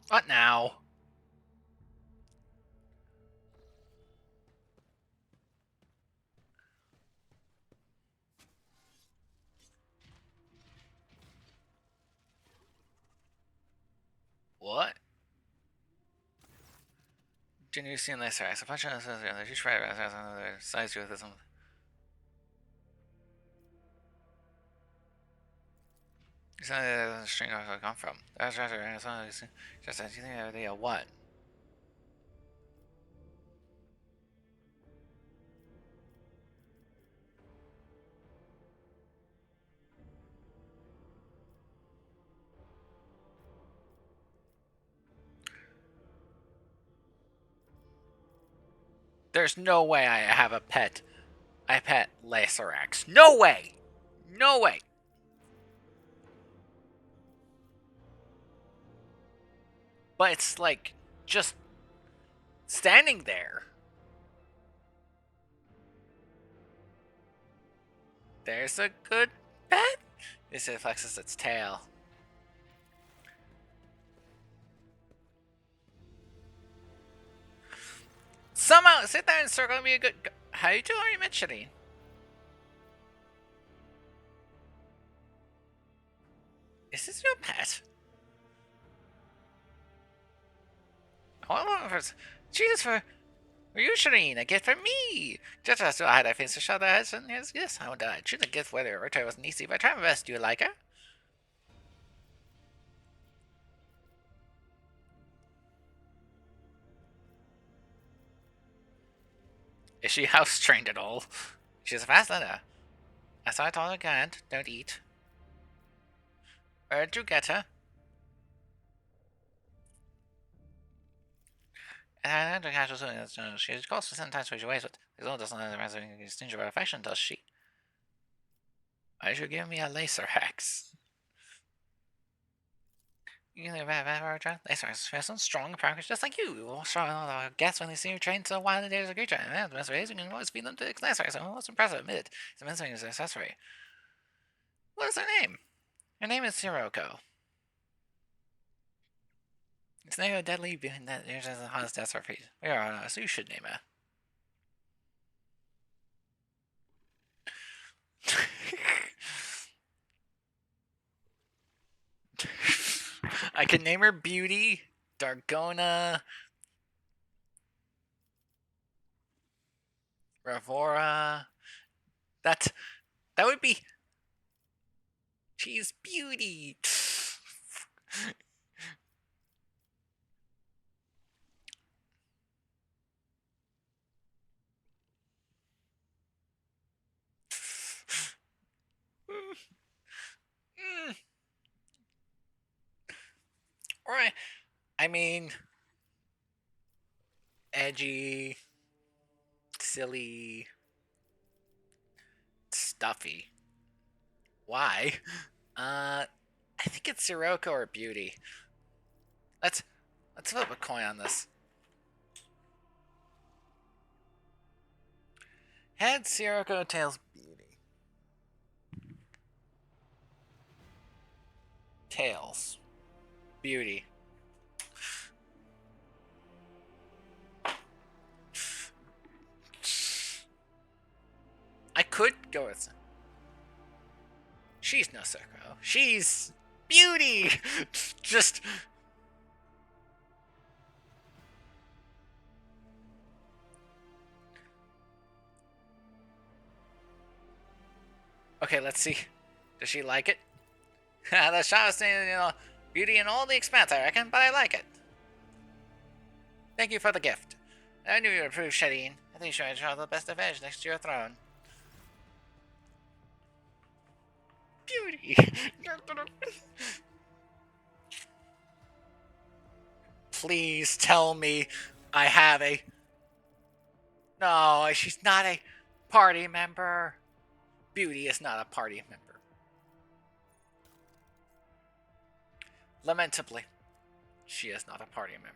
What now? What? Didn't you see in this race? A bunch of just right size with this one. It's not a strange where I come from. That's right, just as you think idea what? There's no way I have a pet. I pet Lacerax. No way! No way! But it's like just standing there. There's a good pet. This flexes its tail. Somehow sit there and circle me a good. How you doing? Are you mentioning? Is this your pet? Oh, cheers for you, Shireen. A gift for me. Just as I had a face to show that. Yes, I would choose a gift whether return wasn't easy, but try my best. Do you like her? Is she house trained at all? She's a fast learner. As I told her, can't, don't eat. Where'd you get her? I don't catch her soon. She calls for sometimes which ways, but the girl doesn't have a distinct affection, does she? Why should give me a laser axe? You know, laser axe is strong, practice just like you. Strong guess when they see you train so wildly, there's a creature. And the best ways you can always feed them to the laser axe. So it's impressive, admit it. It's amazing as an accessory. What is her name? Her name is Sirocco. It's name of deadly being that there's a hottest death for feet. We are on us, so you should name her. I could name her Beauty, Dargona, Ravora. That would be. She's Beauty. Or I mean, edgy, silly, stuffy. Why? I think it's Sirocco or Beauty. Let's flip a coin on this. Head Sirocco, tails Beauty. Tails. Beauty. I could go with. She's no Sirocco. She's Beauty! Just. Okay, let's see. Does she like it? The shot is saying, beauty in all the expanse, I reckon, but I like it. Thank you for the gift. I knew you would approve, Shadeen. I think you should show the best advantage next to your throne. Beauty! Please tell me I have a. No, she's not a party member. Beauty is not a party member. Lamentably, she is not a party member.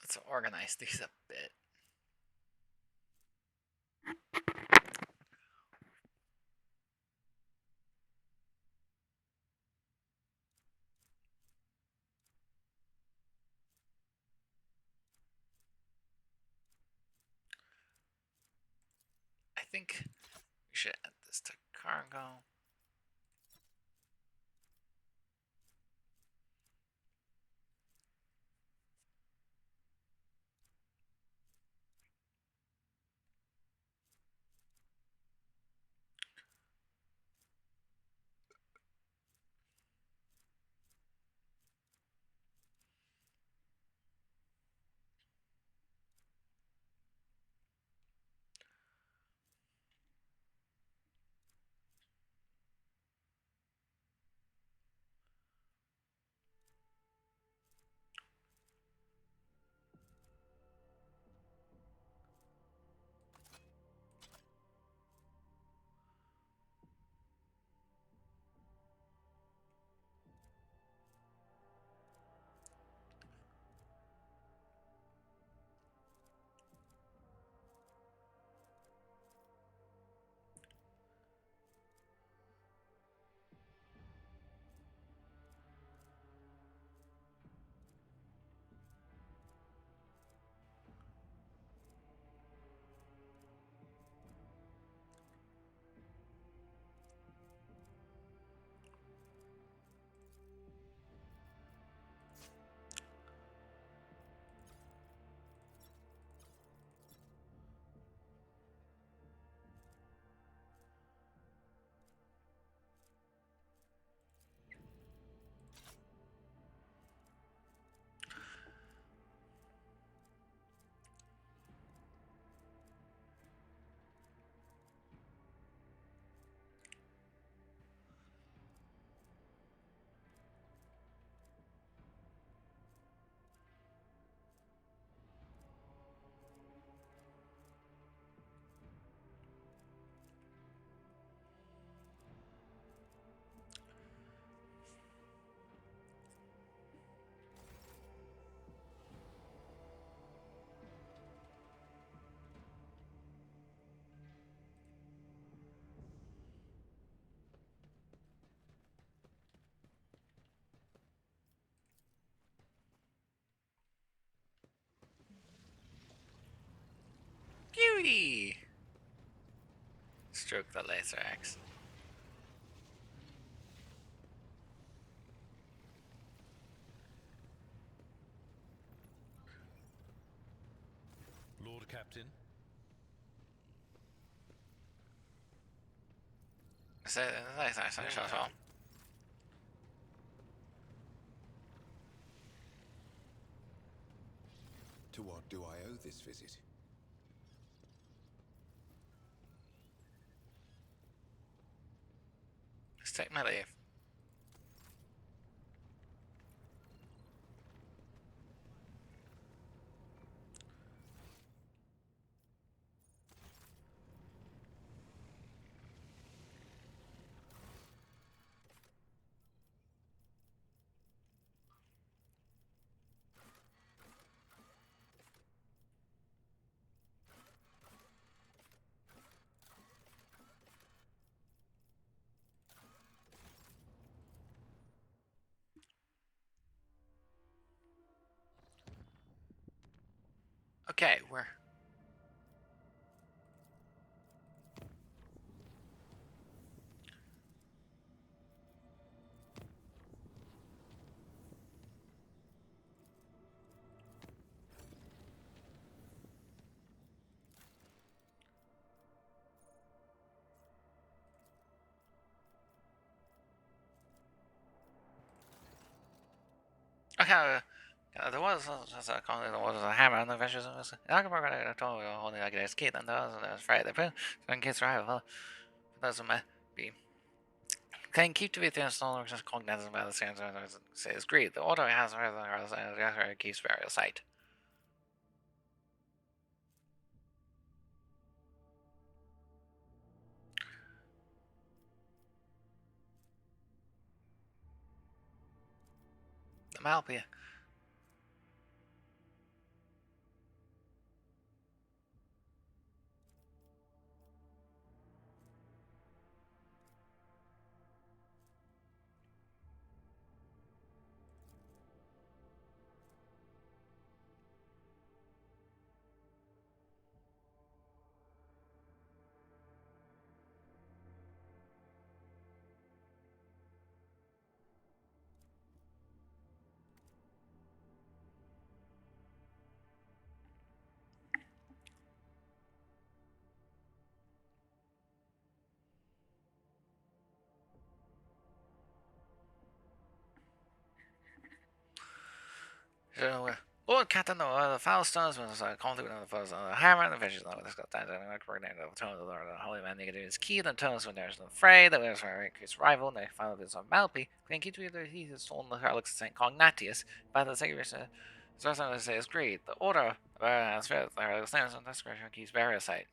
Let's organize these a bit. I think we should add this to cargo. Whee! Stroke the laser axe. Lord Captain. To what do I owe this visit? Let's take my leave. Okay, we're... Okay, there was just a comment, there was a hammer on the vicious. I can work on it. I told you only like this kid, and I was afraid that in case rival. Those might be. Can keep to be the installer just cognizant by the same as says greed. The auto has rather keeps various site. The Malpia. So, Lord Captain, the foul stones was conflict with the foes of the hammer and the fishes. This got that and like coordinated the tone of the Lord of the Holy Man negative is key. The tones when there's no fray, that was our increased rival, and they found this on Malpi. Can keep to either he has stolen the Harlix of St. Cognatius by the Savior. So as I say is greed. The order as fifth, the Harlix stands on discretion keeps parasite.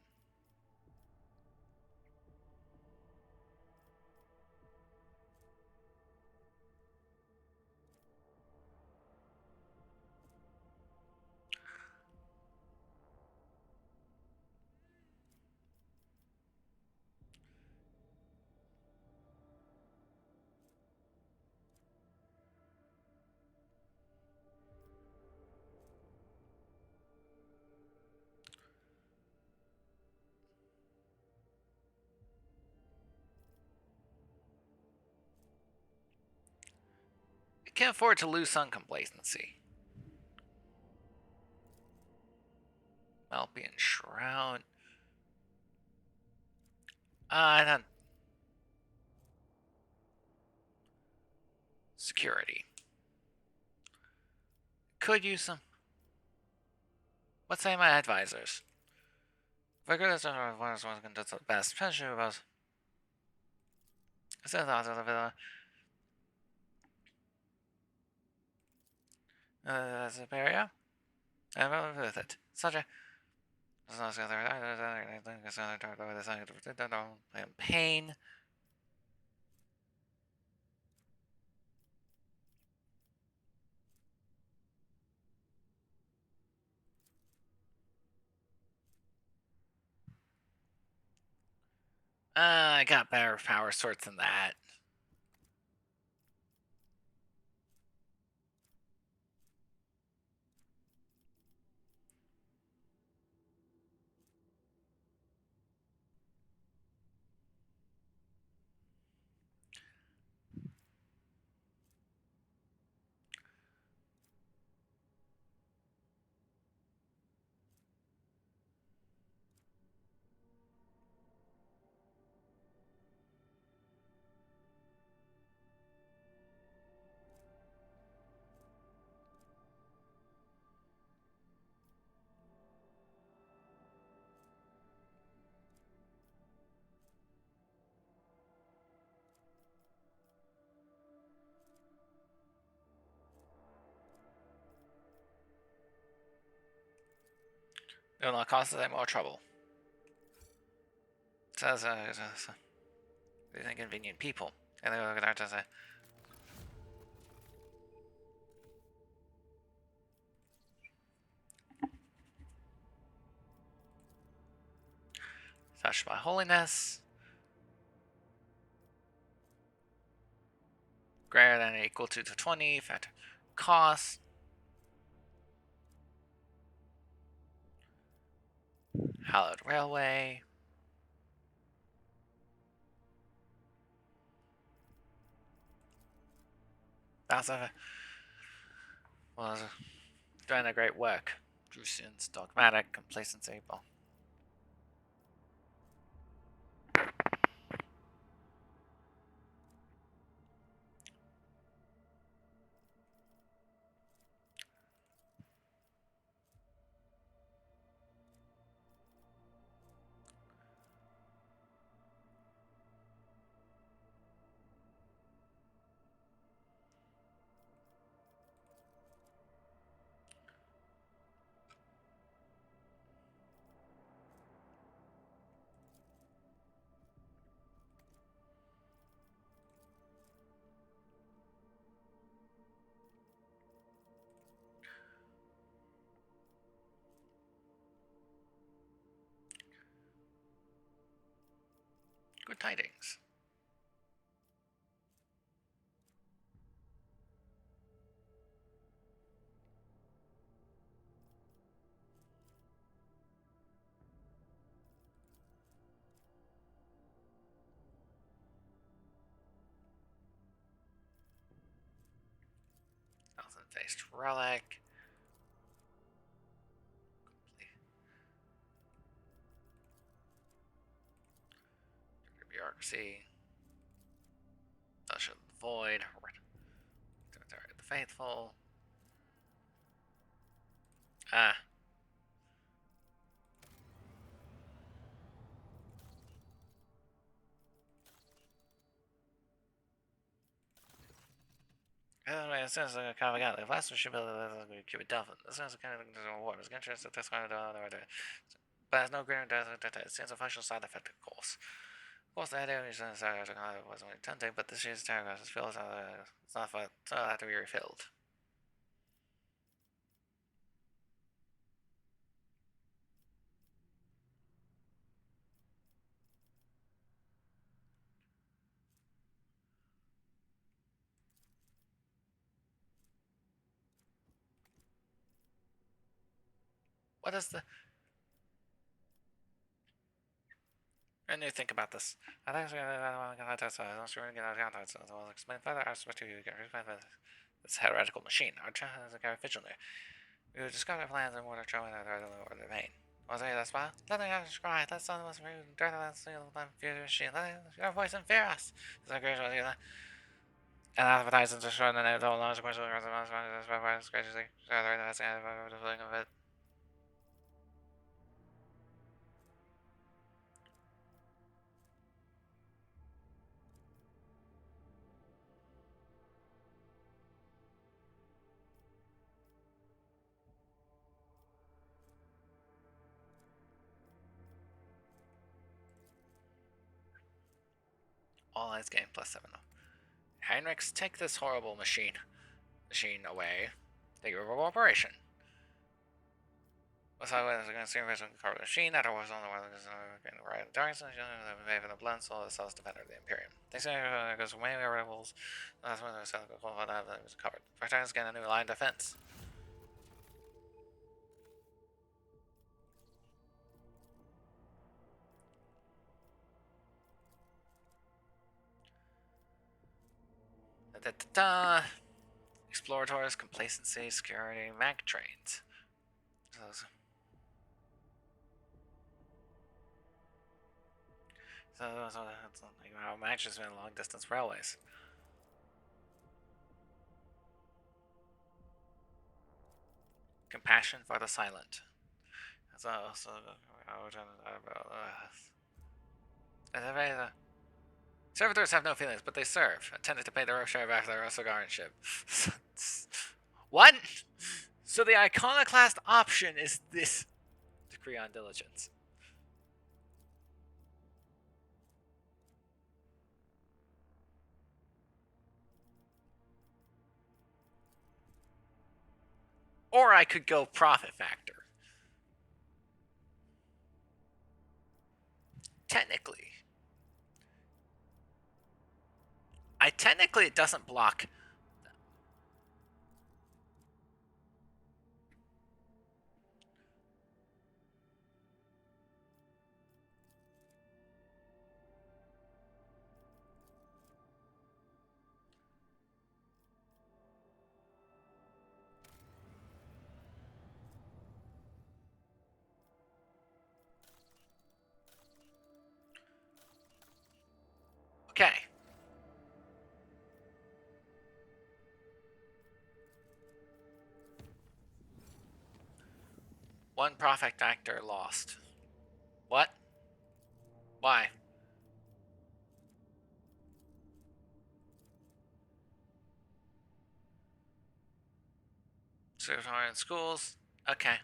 You can't afford to lose some complacency. Malpian Shroud. I don't. Security. Could use some. What say my advisors? Vigorous one can do the best pressure was. I said that of the superior. I'm over with it. Such a. I'm pain. I got better power sorts than that. It will not cause us any more trouble. Says, these inconvenient people. And they look at to say, touched by holiness. Greater than or equal to 20, factor cost. Hallowed Railway. That's was doing a great work. Drusian's dogmatic, complacency. Well, good tidings. Thousand-faced relic. Bureaucracy. Fellowship of the Void. The Faithful. Ah. Anyway, as soon as I kind of got the last one should be able to keep it dolphin. As soon as I kind of water, it's interesting that this kind of but there's no greater it seems a functional side effect, of course. Of course, the idea was wasn't really tempting, but this year's tarot is filled. It's not for so it'll have to be refilled. What is the? I need to think about this. I think I'm going to I'm sure we're going to get out of so I'll explain further aspects to you. This heretical machine. Our child is a guy vigilant. We will discover plans and water showing that are the main. Was it that's why? Nothing I described. That's something was rude. Dirty that single future machine. Let your voice and fear us. It's a great idea. And advertising to show the name of the large commercial restaurants graciously. So they're investing the feeling of it. All eyes gain +7 though. Heinrichs, take this horrible machine away. Take your operation. What's I was going to see a carbon machine that was on the one that's going to ride the darkness, made from the blood soul of the Cells Defender of the Imperium. They say it goes away with rebels. That's when the Cells was covered. Protectors get a new line of defense. Explorators, complacency, security, Mac trains. So it's like how Mac has been long distance railways. Compassion for the silent. Servitors have no feelings, but they serve, intended to pay their share back to their Osagarnship. What? So the iconoclast option is this agree on diligence. Or I could go profit factor. Technically. Technically it doesn't block. Okay. One profit factor lost. What? Why? Certified in schools. Okay.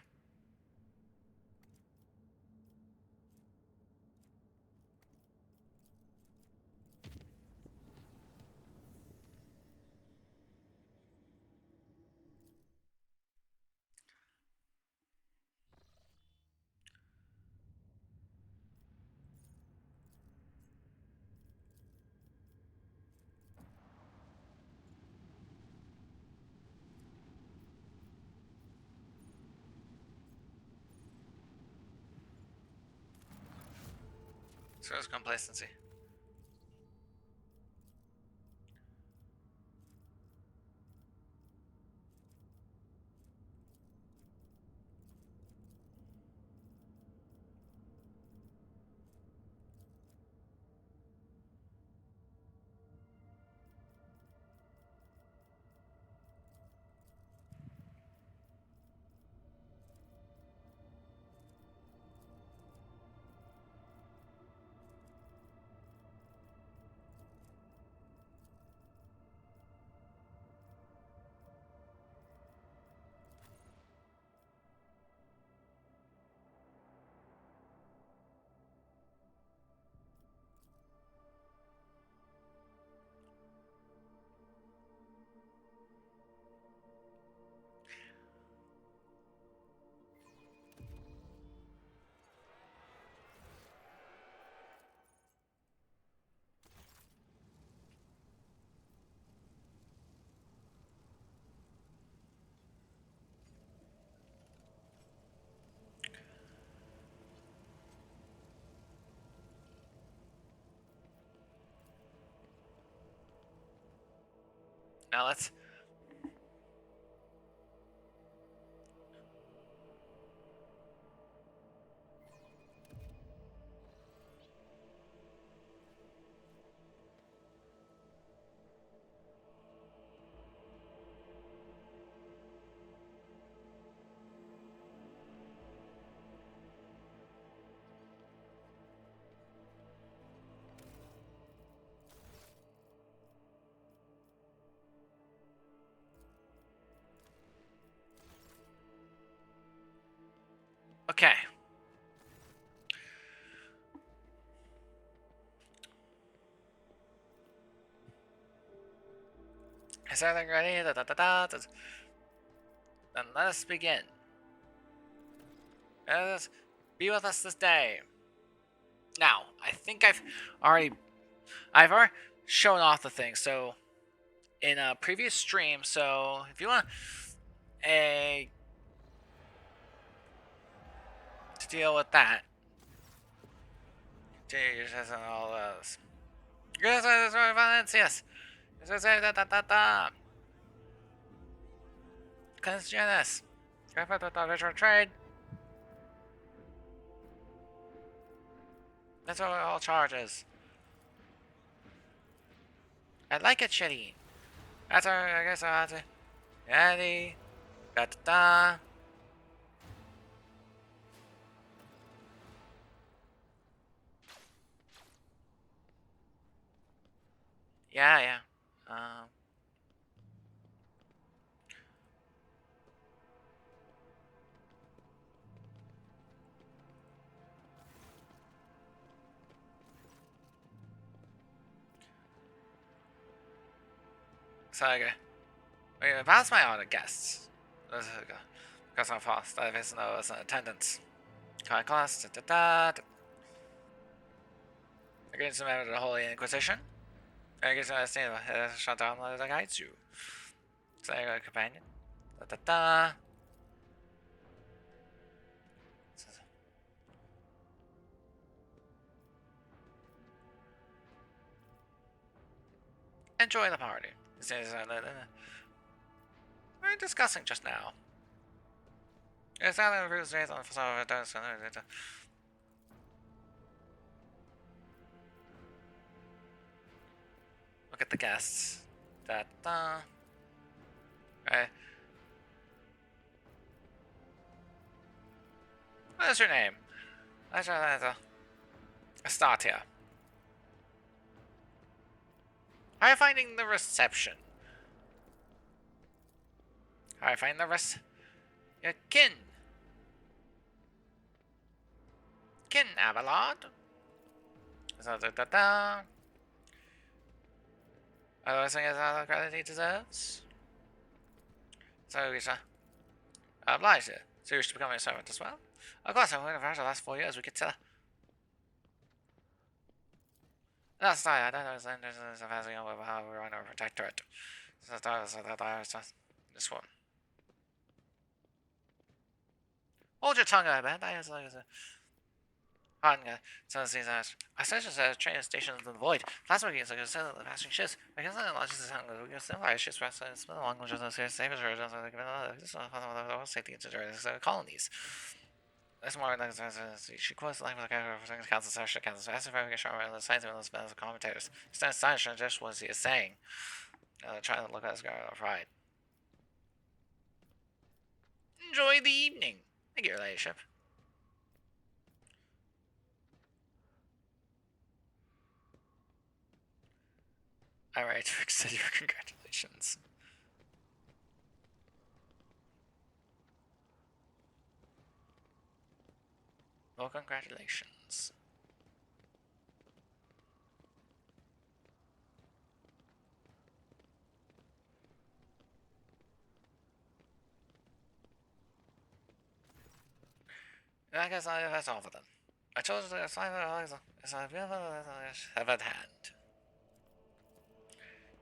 Service complacency. Now let's. Okay. Is everything ready? Da, da, da, da, da. Then let us begin. Let us be with us this day. Now, I think I've already shown off the thing. So, in a previous stream, so if you want a to deal with that, just all those. Yes, violence. Yes. Da da da da. Conscious. Virtual trade. That's all charges. I like it shitty. That's I guess I'll have to. Ready. Da da da. Yeah, yeah. So we pass my other guests. Because I'm fast. There is no as an attendance. High class. Against the member of the Holy Inquisition. Against the stand shut down the guides you. So companion. Enjoy the party. We were discussing just now. Is that a ruse on look at the guests. Right. What is your name? Estatia. How are you finding the reception? How are you finding your kin? Kin Abelard? Otherwise, I guess all the credit he deserves. So we shall oblige you. So you wish to become a servant as well? Of course, I'm waiting for the last 4 years. We could tell. Last time, I don't know, there's a passing over how we run our protectorate. So this one. Hold your tongue, I bet. So I suggest a train station in the void. Last week, it's like a set of passing ships. Because I lost the tongue, we can still fire ships, but it's been a long one, just a safe as safety into colonies. This morning, she quotes the language of the council session, council asking for a short and the science of the commentators. It's not astonishing, just what he is saying. Trying to look at this guy with pride. Enjoy the evening. Thank you, your ladyship. Alright, to extend your congratulations. Well, congratulations. I guess that's all for them. I chose to assign have at hand.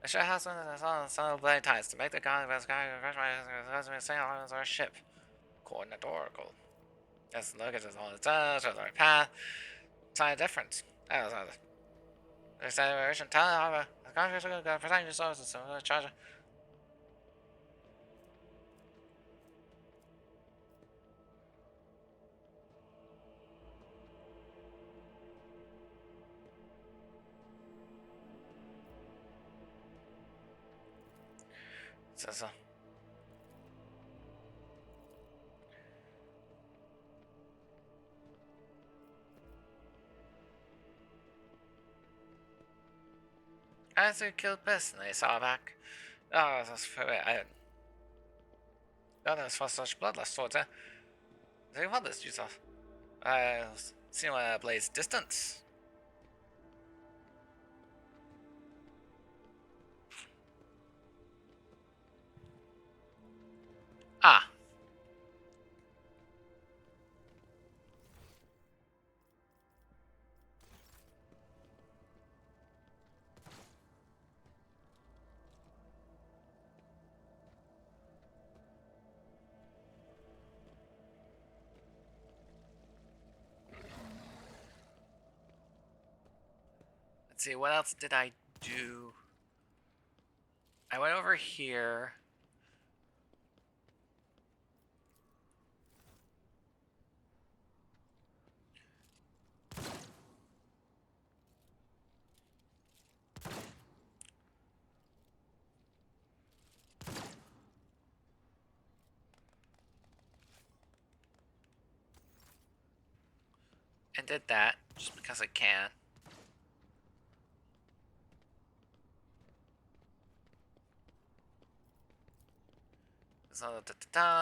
The ship has been on some blade ties to make the god of the sky crush my sail on our ship. Coordinate Oracle. As the luggage is all it does, or the right path. Side difference. That was other. The acceleration tell however, the contract will go protect your sources, so we'll charge it. So. As we killed personally, saw back. Oh, that's for it. That's for such bloodlust towards her. They want this, yourself. See my blade's distance. Ah. Let's see, what else did I do? I went over here. And did that, just because I can. So, so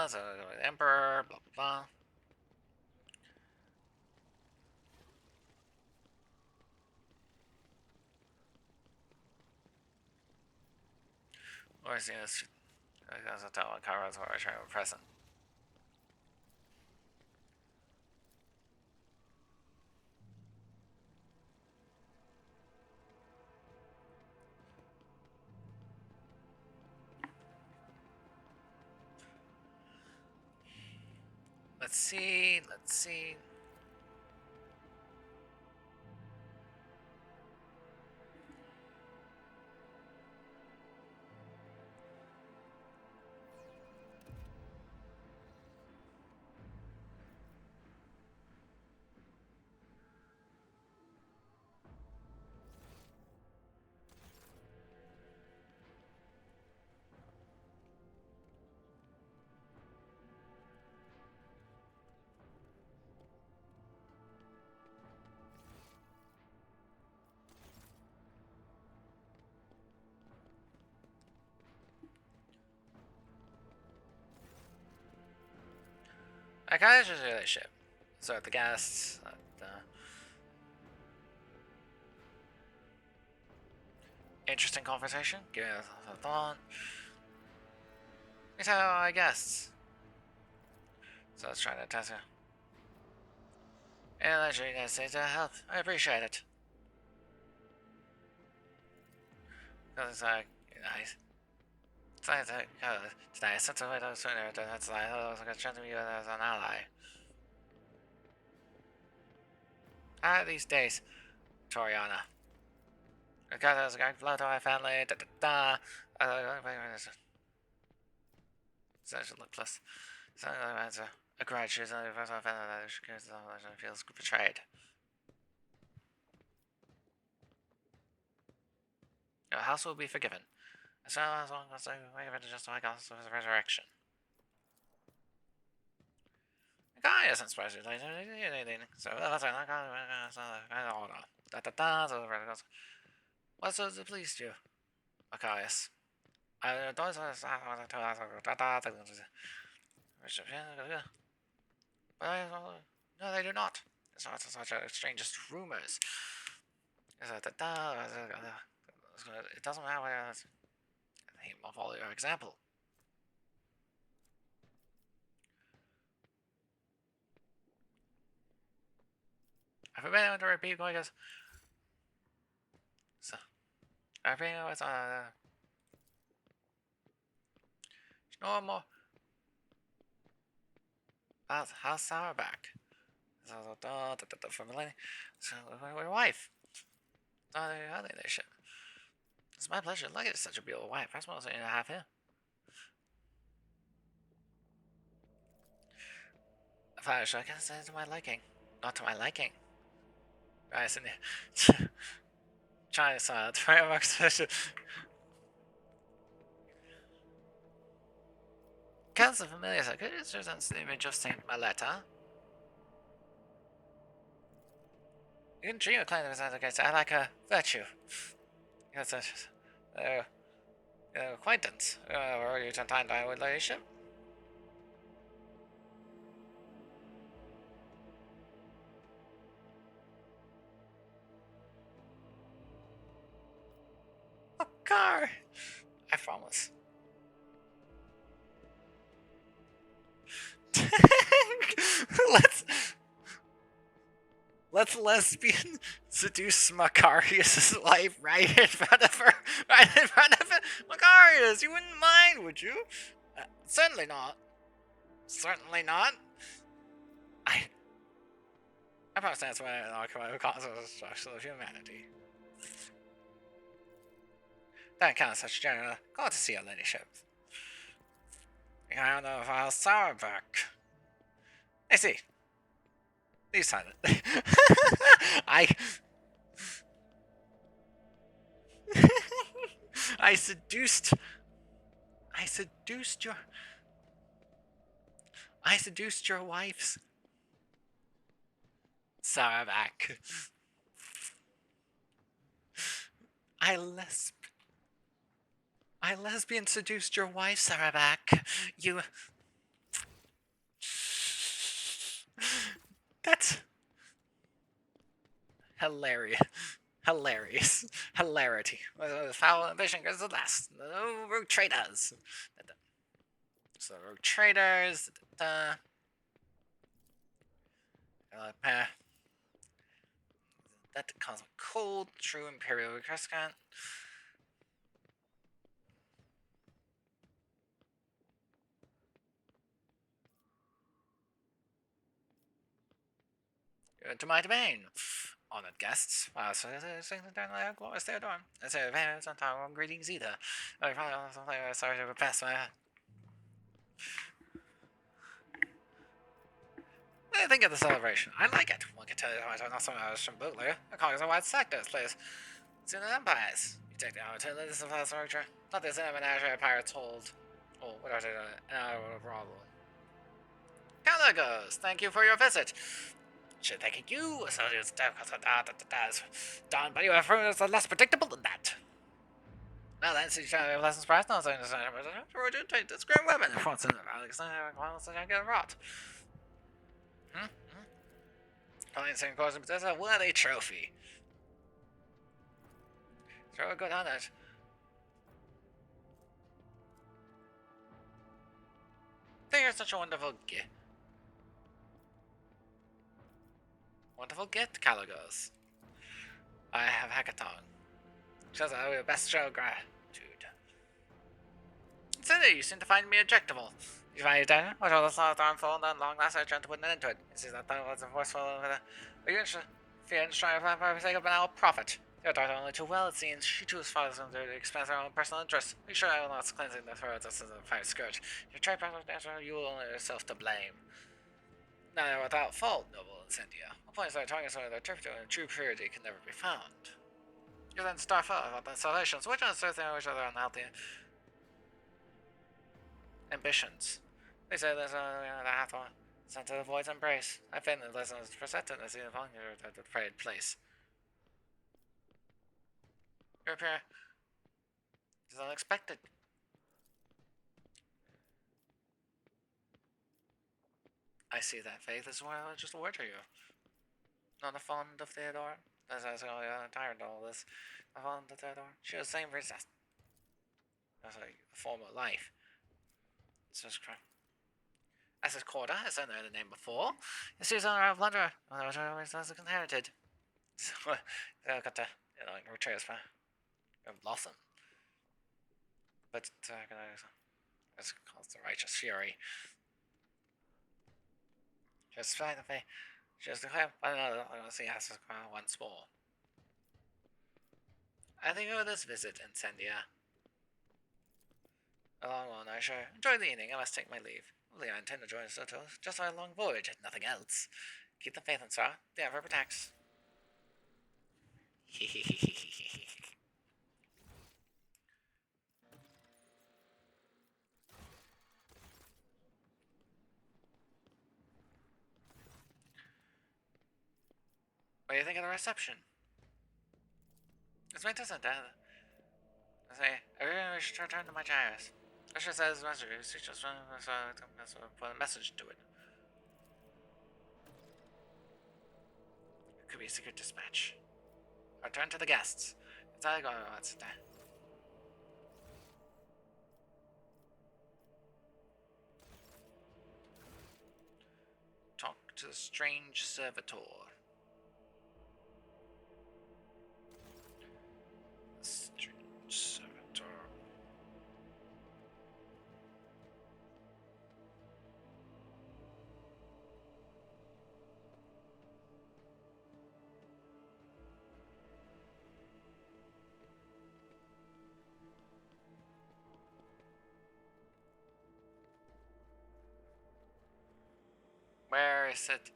the Emperor, blah, blah, blah. Or is this? Because I tell Kairos or I try to present. Let's see. Let's see. I kind of just do that shit. So the guests. Interesting conversation. Give it a thought. These are our guests. So let's try to test it. And let you guys say to help. I appreciate it. Because it's like, nice. It's like, today, since I went sooner, that's like, I was going to trust you as an ally. These days, Toriana. Because I was going to flow to my family, da da da. So I should look plus. So as a grudge, she's only the person I found that she feels betrayed. Your house will be forgiven. So as long as I wait for just my gods of his resurrection. The guy isn't supposed to anything. So that's not order. Da da da. So what does the police do? Archias. I don't no, they do not. It's not such a strangest rumors. It doesn't matter whether I'll follow your example. I've been able to repeat because so I think it was no more how's Sarah back? So from Millennium. So my wife. How they ship. It's my pleasure. Look at such a beautiful wife. That's what I was saying to have here. I can say to my liking. Not to my liking. Right, so China style. Council familiar, so could you present the image of Saint Maletta? You can dream of climbing the gates. I like a virtue. Yes, acquaintance. Or you to time with ladyship? A car! I promise. Let's lesbian seduce Macarius' wife right in front of her. Right in front of it. Macarius, you wouldn't mind, would you? Certainly not. Certainly not. I promise that's why I not come out of cause of destruction of humanity. That kind of such general. Glad to see your ladyship. I don't know if I'll sour back. I see. Leave silent. I seduced your wife's Sarabak. I lesbian seduced your wife, Sarabak. You. That's hilarious. Hilarious. Hilarity. Foul ambition goes the last. No rogue traders. So rogue traders. That causes a cold. True Imperial Recrescant. To my domain. Honored guests. So glorious Theodore. That's a very sometimes greetings either. Sorry to pass my. What do you think of the celebration? I like it. One can tell you how I not some hours from bootlegger. I call it a wide sectors, please. It's in the empires. You take the hour to this is the structure. Not this menagerie pirates hold. Oh, what are they doing? An hour of rival. Caligos, thank you for your visit. Should thank you. So it's done, but you have proven less predictable than that. Now then, see, you lessons surprised. No, saying this. Take this great weapon. Once in Alexander, I get rot. Calling same question, but that's a worthy trophy. Throw a good on it. You're such a wonderful gift. Wonderful gift, Caligos. I have hackathon. Shows I owe you best show gratitude. Consider you seem to find me objectable. You find it down? What all the thoughts unfold and long last I tried to put an end to it. It seems that was a forceful are you interested? Fear and strive for the sake of our profit. Your daughter only too well, it seems. She too is father's under the expense of her own personal interests. Be sure I will not cleansing the throat as a fire skirt. If you try to you will only yourself to blame. Now, without fault, noble Incendia. The point is that targets are their true purity can never be found. You then start out about the installations, which on certain which other unhealthy ambitions. They say there's the half one. Sent to the void's embrace. I fain the lessons for certain as the vulgar at the prayed place. Your appear is unexpected. I see that faith is what I just award to you. Not a fond of Theodore. As I was tired of all this. A fond of Theodore. She was the same princess. That's like a former life. It's just crap. As his quarter, as I know the name before. You see, son of Blunderer. Which I always was inherited. So, I got to, retrace for Blossom. But, that's called the righteous fury. Just find the face. Just declare, I don't know, I don't see us once more. I think over this visit, Incendia. A long one, I sure. Enjoy the evening, I must take my leave. Only I intend to join us until just a long voyage, and nothing else. Keep the faith, Ensara. The ever protects. What do you think of the reception? It's my doesn't I say, I really wish to return to my gyres. Usher says message, just put a message to it. It could be a secret dispatch. Return to the guests. It's all going on today. Talk to the strange servitor. Strange servitor. Where is it?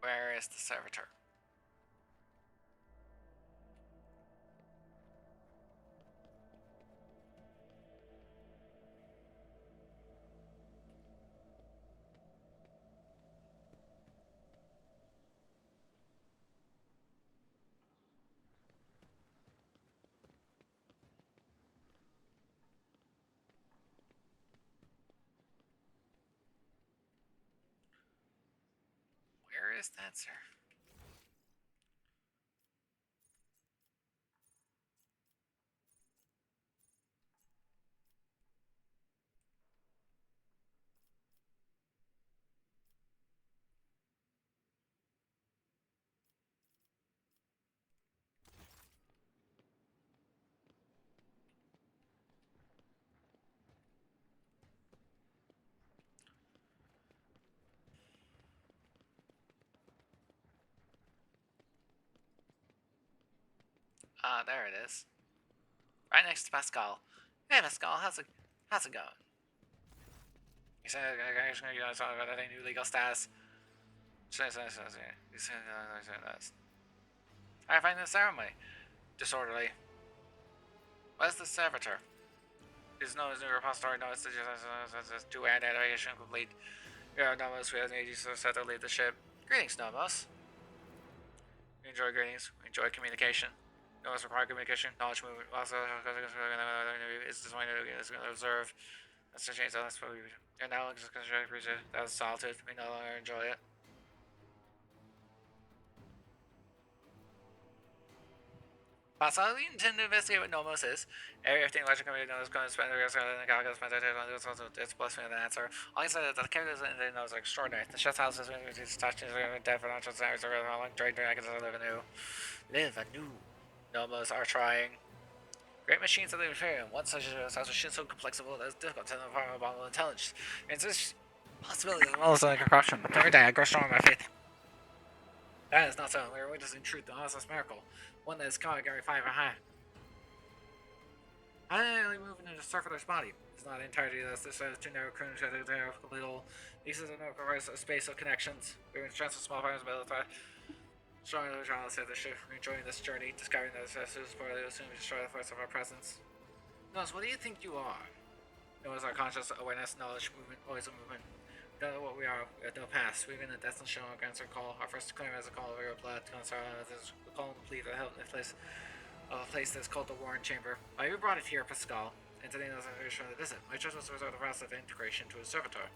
Where is the servitor? Where is that, sir? Ah, there it is. Right next to Pascal. Hey, Pascal, how's it going? You said you know something about any new legal status. I find the ceremony disorderly. What is the servitor? Is known as new repository. No, it's just two identification complete. Yeah, Nomos, we have need you to set to lead the ship. Greetings, Nomos. We enjoy greetings. We enjoy communication. Nomos require communication, knowledge movement. Also, is designed to observe. That's the change. That's what we. And now, just because that was solitude. We no longer enjoy it. Possibly we intend to investigate what Nomos is. Everything electric company knows going to spend the rest of the calculus, but it's also it's plus me the answer. All he said is that the characters in the knows are extraordinary. The chef's house is touching death for natural standards are how long trade dragons live anew. Live anew. Nomos are trying. Great machines of the Imperium. One such as a machine so complexible that it's difficult to inform about intelligence. And this possibility as well as corruption. But every day I grow strong in my faith. That is not so. We are witnessing truth, the honest miracle. One that is category 5 or higher. Highly moving into the servitor's body. It's not entirely this is too narrow current to little. These are no provides a space of connections. We are in chance of small fires about the strong child said the ship enjoying this journey, discovering that the is part of the assume destroy the force of our presence. Notice, what do you think you are? Knows our conscious awareness, knowledge, movement, always a movement. We don't know what we are, we have no past. We've been in the destined show against our call. Our first claim as a call of your blood, Ensara, the call and complete the help in the place of a place that's called the Warren Chamber. You brought it here, Pascal, and today knows I'm from the visit. My choice was to resort the process of integration to a servitor.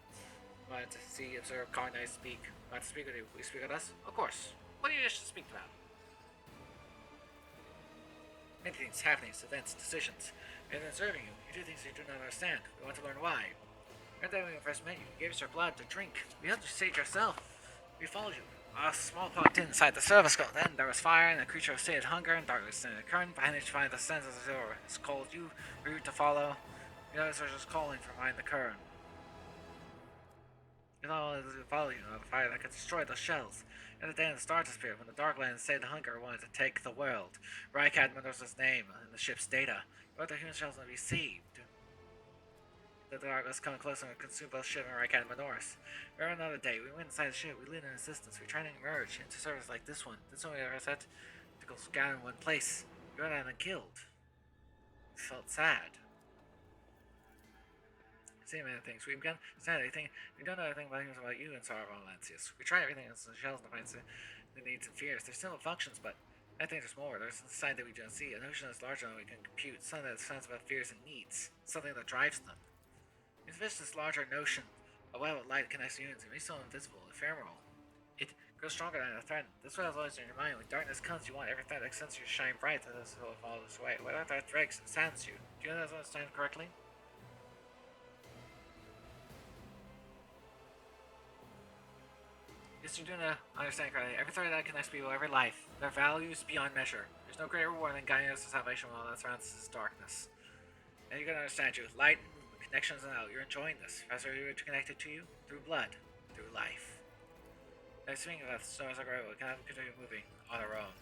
Wanted to see, observe, colonize, speak. Wanted to speak with you. Will you speak with us? Of course. What do you wish to speak about? Many things, happenings, events, decisions. And in observing you, you do things you do not understand. We want to learn why. Right then when we first met you, you gave us your blood to drink. We helped you save yourself. We followed you. A small popped inside the service skull. Then there was fire, and the creature stated hunger, and darkness in the current. Behind it, you find the sense of the door. It's called you, route to follow. The others are just calling from behind the current. You know, to follow you, the fire that could destroy the shells. And the day in the Star Spirit, when the Darklands said the hunger wanted to take the world. Rykad was his name and the ship's data. You want the human shells to be saved. The Darkness coming closer and consume both ship and Rykad and Minoris. Or another day, we went inside the ship, we leaned in assistance, we tried to emerge into service like this one. This one we ever said to go scatter in one place. You were not killed. We felt sad. Same other things. We've done anything. We don't know anything about things about you and Ensara Lancius. We tried everything in the shells to find the needs and fears. There's still functions, but I think there's more. There's a side that we don't see. A notion that's larger than we can compute. Something that sounds about fears and needs. Something that drives them. It's this larger notion. A web of light connects units and makes them invisible, ephemeral. It grows stronger than a threat. This way is always in your mind. When darkness comes, you want every threat that sense you shine bright that this will follow this way. Whatever that breaks, it stands you. Do you know that I understand correctly? Yes, you do understand correctly. Every thread that connects people, every life, their values beyond measure. There's no greater reward than guiding us to salvation while that surrounds us is darkness. And you can understand you. Light, connections, and out. You're enjoying this. As you're connected to you through blood, through life. Now, speaking of that, stars are great. We can continue moving on our own.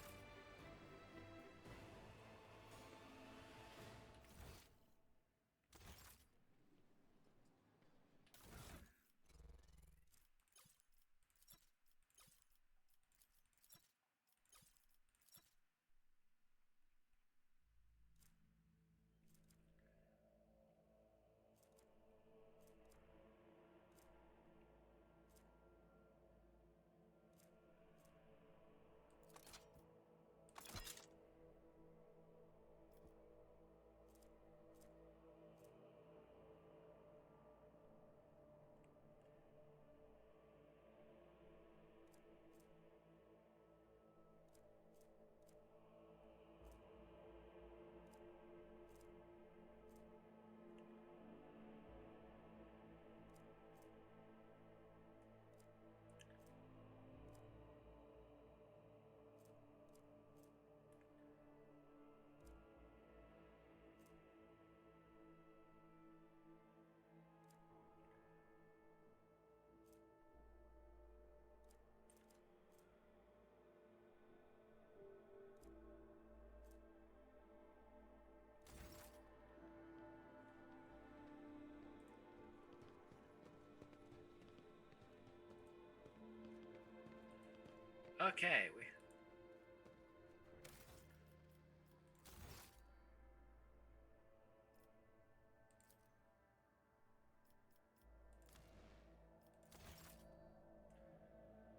Okay,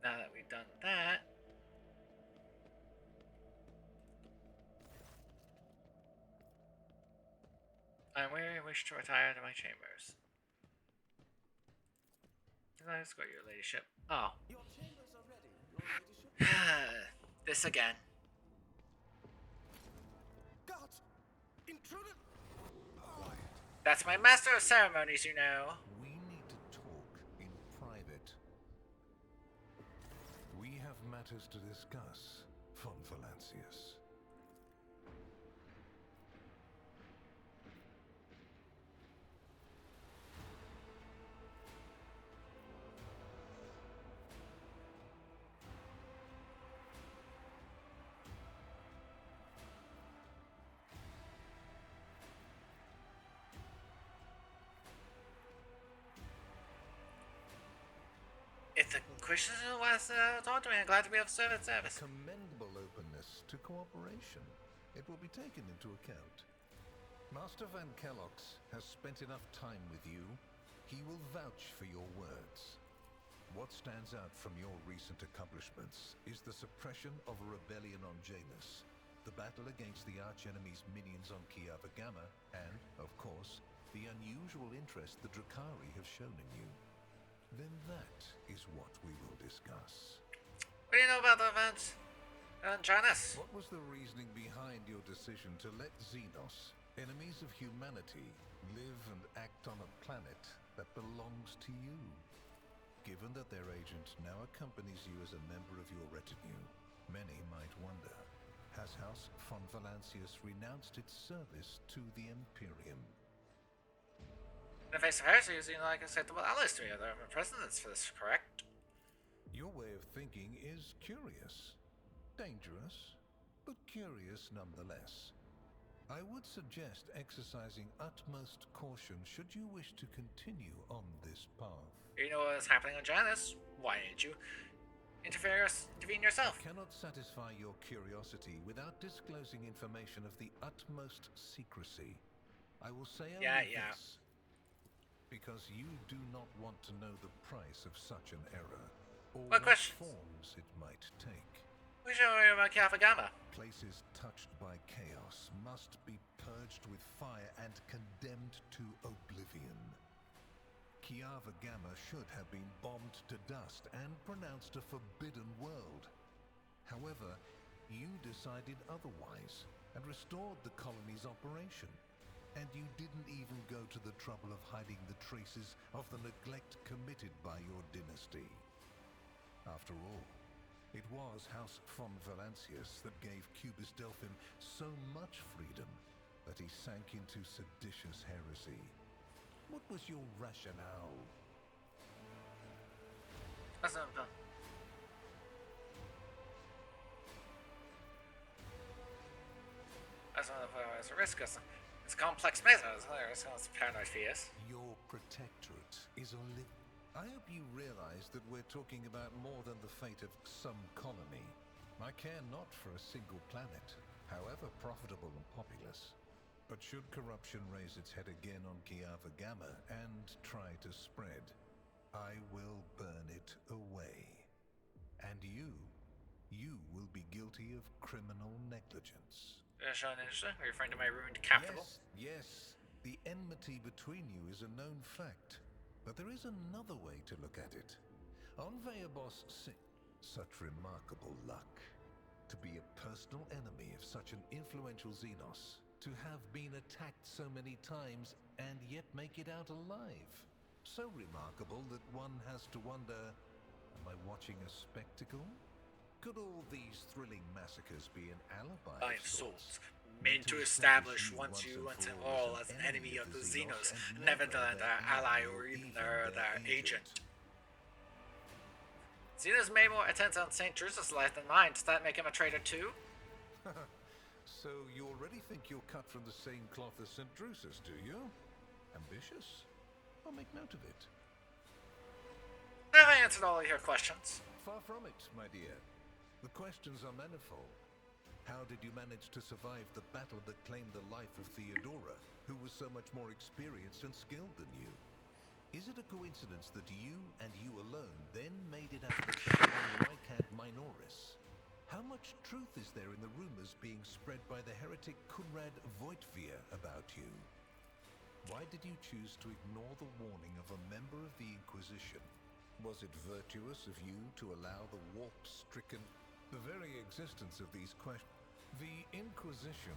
now that we've done that, I wish to retire to my chambers. Did I escort your ladyship? Oh. Your chambers are ready, your ladyship. This again. Guards! Intruder! Quiet. That's my master of ceremonies, you know. We need to talk in private. We have matters to discuss, von Valancius. If the Inquisition wants to talk to me, I'm glad to be of service. Commendable openness to cooperation. It will be taken into account. Master Van Kellox has spent enough time with you. He will vouch for your words. What stands out from your recent accomplishments is the suppression of a rebellion on Janus, the battle against the archenemy's minions on Kiava Gamma, and, of course, the unusual interest the Drakari have shown in you. Then that is what we will discuss. What do you know about the events on Janus? What was the reasoning behind your decision to let Xenos, enemies of humanity, live and act on a planet that belongs to you? Given that their agent now accompanies you as a member of your retinue, many might wonder, has House von Valancius renounced its service to the Imperium? In the face of heresy, you seem like acceptable allies to me. There are precedents for this, correct? Your way of thinking is curious. Dangerous, but curious nonetheless. I would suggest exercising utmost caution should you wish to continue on this path. You know what's happening on Janus. Why didn't you intervene yourself? I cannot satisfy your curiosity without disclosing information of the utmost secrecy. I will say only this. Because you do not want to know the price of such an error, or What questions? forms it might take. We should worry about Kiava Gamma. Places touched by chaos must be purged with fire and condemned to oblivion. Kiava Gamma should have been bombed to dust and pronounced a forbidden world. However, you decided otherwise and restored the colony's operation. And you didn't even go to the trouble of hiding the traces of the neglect committed by your dynasty. After all, it was House von Valancius that gave Cubus Delphim so much freedom that he sank into seditious heresy. What was your rationale? That's not fun. That's not a risk. It's a complex matter. It's paranoid fears. Your protectorate is a I hope you realize that we're talking about more than the fate of some colony. I care not for a single planet, however profitable and populous. But should corruption raise its head again on Kiava Gamma and try to spread, I will burn it away. And you will be guilty of criminal negligence. Sean, interesting. Are you referring to my ruined capital? Yes. The enmity between you is a known fact. But there is another way to look at it. On Veabos, such remarkable luck. To be a personal enemy of such an influential Xenos. To have been attacked so many times and yet make it out alive. So remarkable that one has to wonder, am I watching a spectacle? Could all these thrilling massacres be an alibi? By souls, meant to establish once and all as an enemy of the Xenos, never their ally or even their agent. Xenos made more attempts on St. Drusus' life than mine. Does that make him a traitor too? So you already think you're cut from the same cloth as St. Drusus, do you? Ambitious? I'll make note of it. Have I answered all of your questions? Far from it, my dear. The questions are manifold. How did you manage to survive the battle that claimed the life of Theodora, who was so much more experienced and skilled than you? Is it a coincidence that you and you alone then made it out of the battle on Lycad Minoris? How much truth is there in the rumors being spread by the heretic Kunrad Voitvir about you? Why did you choose to ignore the warning of a member of the Inquisition? Was it virtuous of you to allow the warp-stricken... The very existence of these questions... The Inquisition,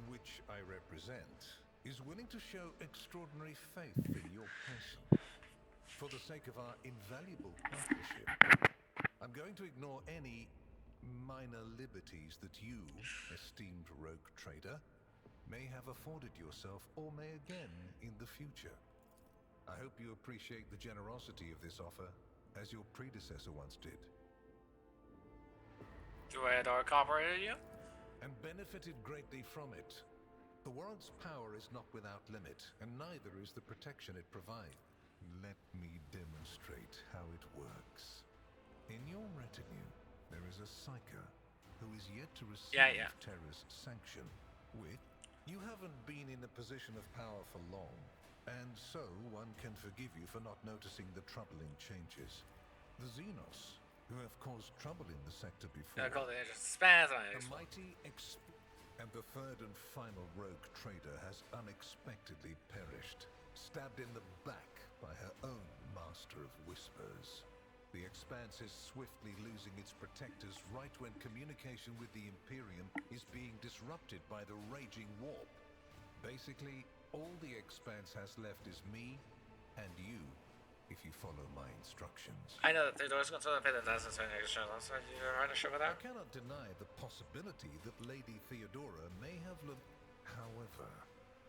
which I represent, is willing to show extraordinary faith in your person. For the sake of our invaluable partnership, I'm going to ignore any minor liberties that you, esteemed rogue trader, may have afforded yourself or may again in the future. I hope you appreciate the generosity of this offer, as your predecessor once did. Do Heydari cooperate you? And benefited greatly from it. The world's power is not without limit, and neither is the protection it provides. Let me demonstrate how it works. In your retinue, there is a Psyker who is yet to receive Terra's sanction. With you haven't been in a position of power for long, and so one can forgive you for not noticing the troubling changes. The Xenos, who have caused trouble in the sector before. Koronus Expanse. The mighty and the third and final rogue trader has unexpectedly perished, stabbed in the back by her own master of whispers. The Expanse is swiftly losing its protectors right when communication with the Imperium is being disrupted by the raging warp. Basically, all the Expanse has left is me and you, if you follow my instructions. I know that Theodora's going to the pit and that's an extra. So you're trying to show that? I cannot deny the possibility that Lady Theodora may have However,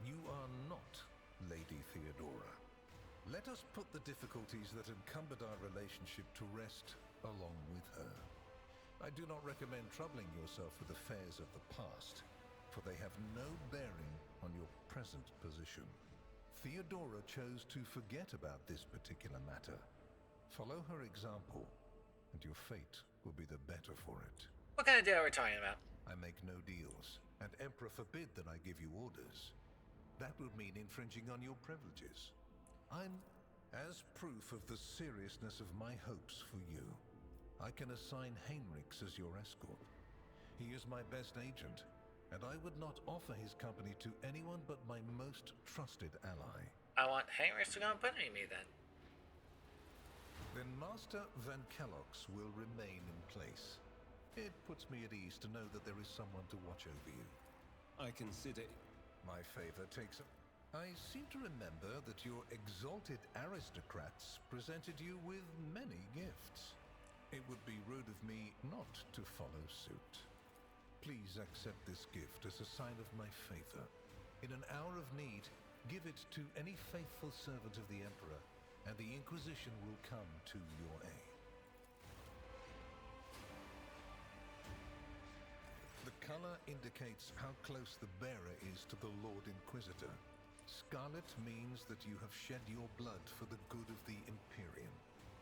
you are not Lady Theodora. Let us put the difficulties that encumbered our relationship to rest along with her. I do not recommend troubling yourself with affairs of the past, for they have no bearing on your present position. Theodora chose to forget about this particular matter. Follow her example, and your fate will be the better for it. What kind of deal are we talking about? I make no deals, and Emperor forbid that I give you orders. That would mean infringing on your privileges. As proof of the seriousness of my hopes for you, I can assign Heinrichs as your escort. He is my best agent, and I would not offer his company to anyone but my most trusted ally. I want Heinrichs to go accompany me then. Then Master Van Kellogg's will remain in place. It puts me at ease to know that there is someone to watch over you. I consider... My favor takes a... I seem to remember that your exalted aristocrats presented you with many gifts. It would be rude of me not to follow suit. Please accept this gift as a sign of my favor. In an hour of need, give it to any faithful servant of the Emperor, and the Inquisition will come to your aid. The color indicates how close the bearer is to the Lord Inquisitor. Scarlet means that you have shed your blood for the good of the Imperium,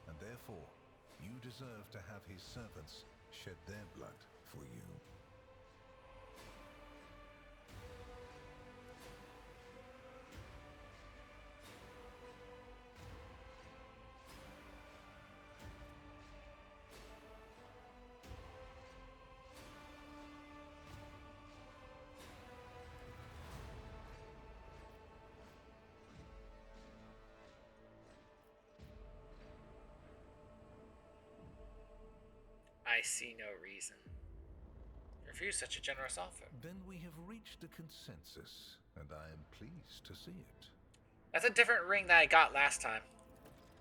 and therefore, you deserve to have his servants shed their blood for you. I see no reason. Refuse such a generous offer. Then we have reached a consensus, and I am pleased to see it. That's a different ring that I got last time.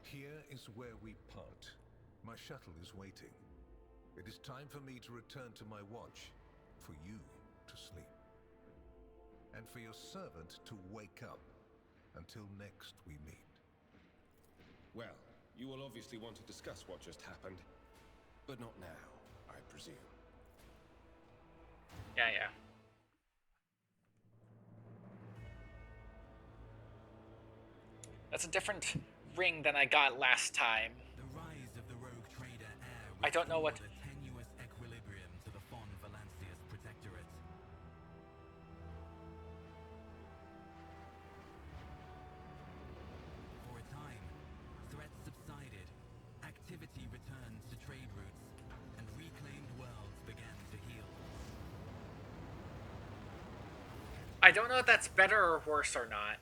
Here is where we part. My shuttle is waiting. It is time for me to return to my watch, for you to sleep, and for your servant to wake up until next we meet. Well, you will obviously want to discuss what just happened. But not now, I presume. Yeah. That's a different ring than I got last time. The rise of the rogue trader heir I don't know what... the tenuous equilibrium I don't know if that's better or worse or not.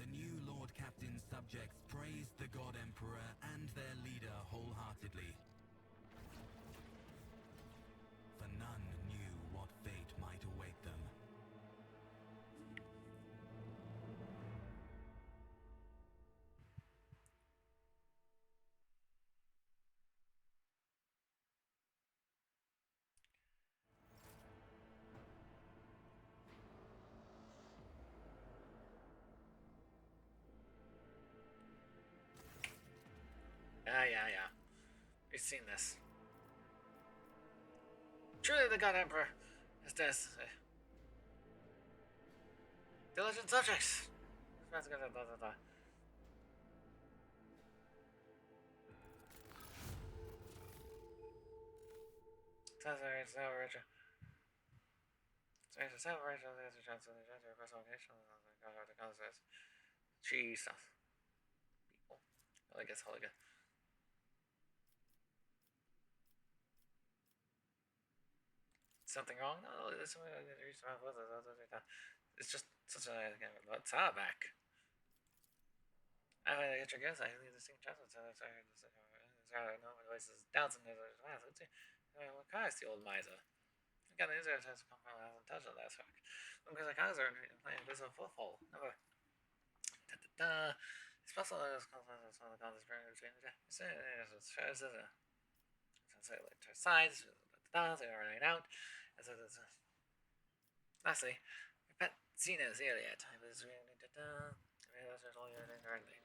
The new Lord Captain's subjects praised the God Emperor and their leader wholeheartedly. For none knew what fate might await them. Yeah. We've seen this. Truly, the God Emperor is this. Diligent subjects. Jesus. People. I guess Holiga. Something wrong? No, it's just such a what's up back. I get your guess. I leave the same chance. No voices doubts and there's what kind the old miser? Again, these are just come from hasn't touched on that track. Because the guys are playing this of football. Never. It's possible that it's confidence on the contest between the it's like to sides. They are running out. Lastly, pet Xena's area type is really all your indirectly.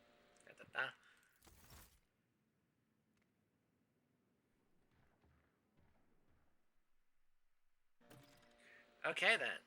Okay then.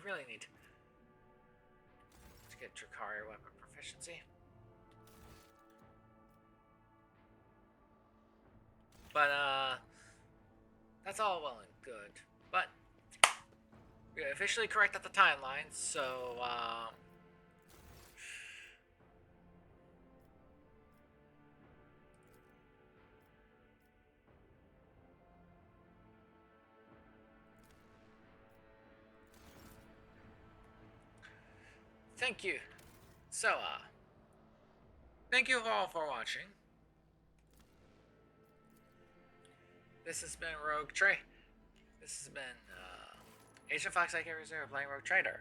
really need to get Drakari weapon proficiency. But, that's all well and good. But, we officially corrected the timeline, so, thank you. So, thank you all for watching. This has been Rogue Trey. This has been, Agent Fox aka Raziera playing Rogue Trader.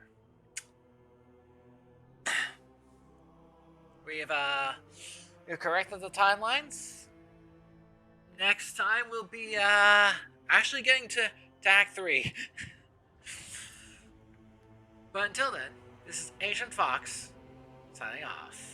We've corrected the timelines. Next time we'll be, actually getting to Act 3. But until then, this is Agent Fox, signing off.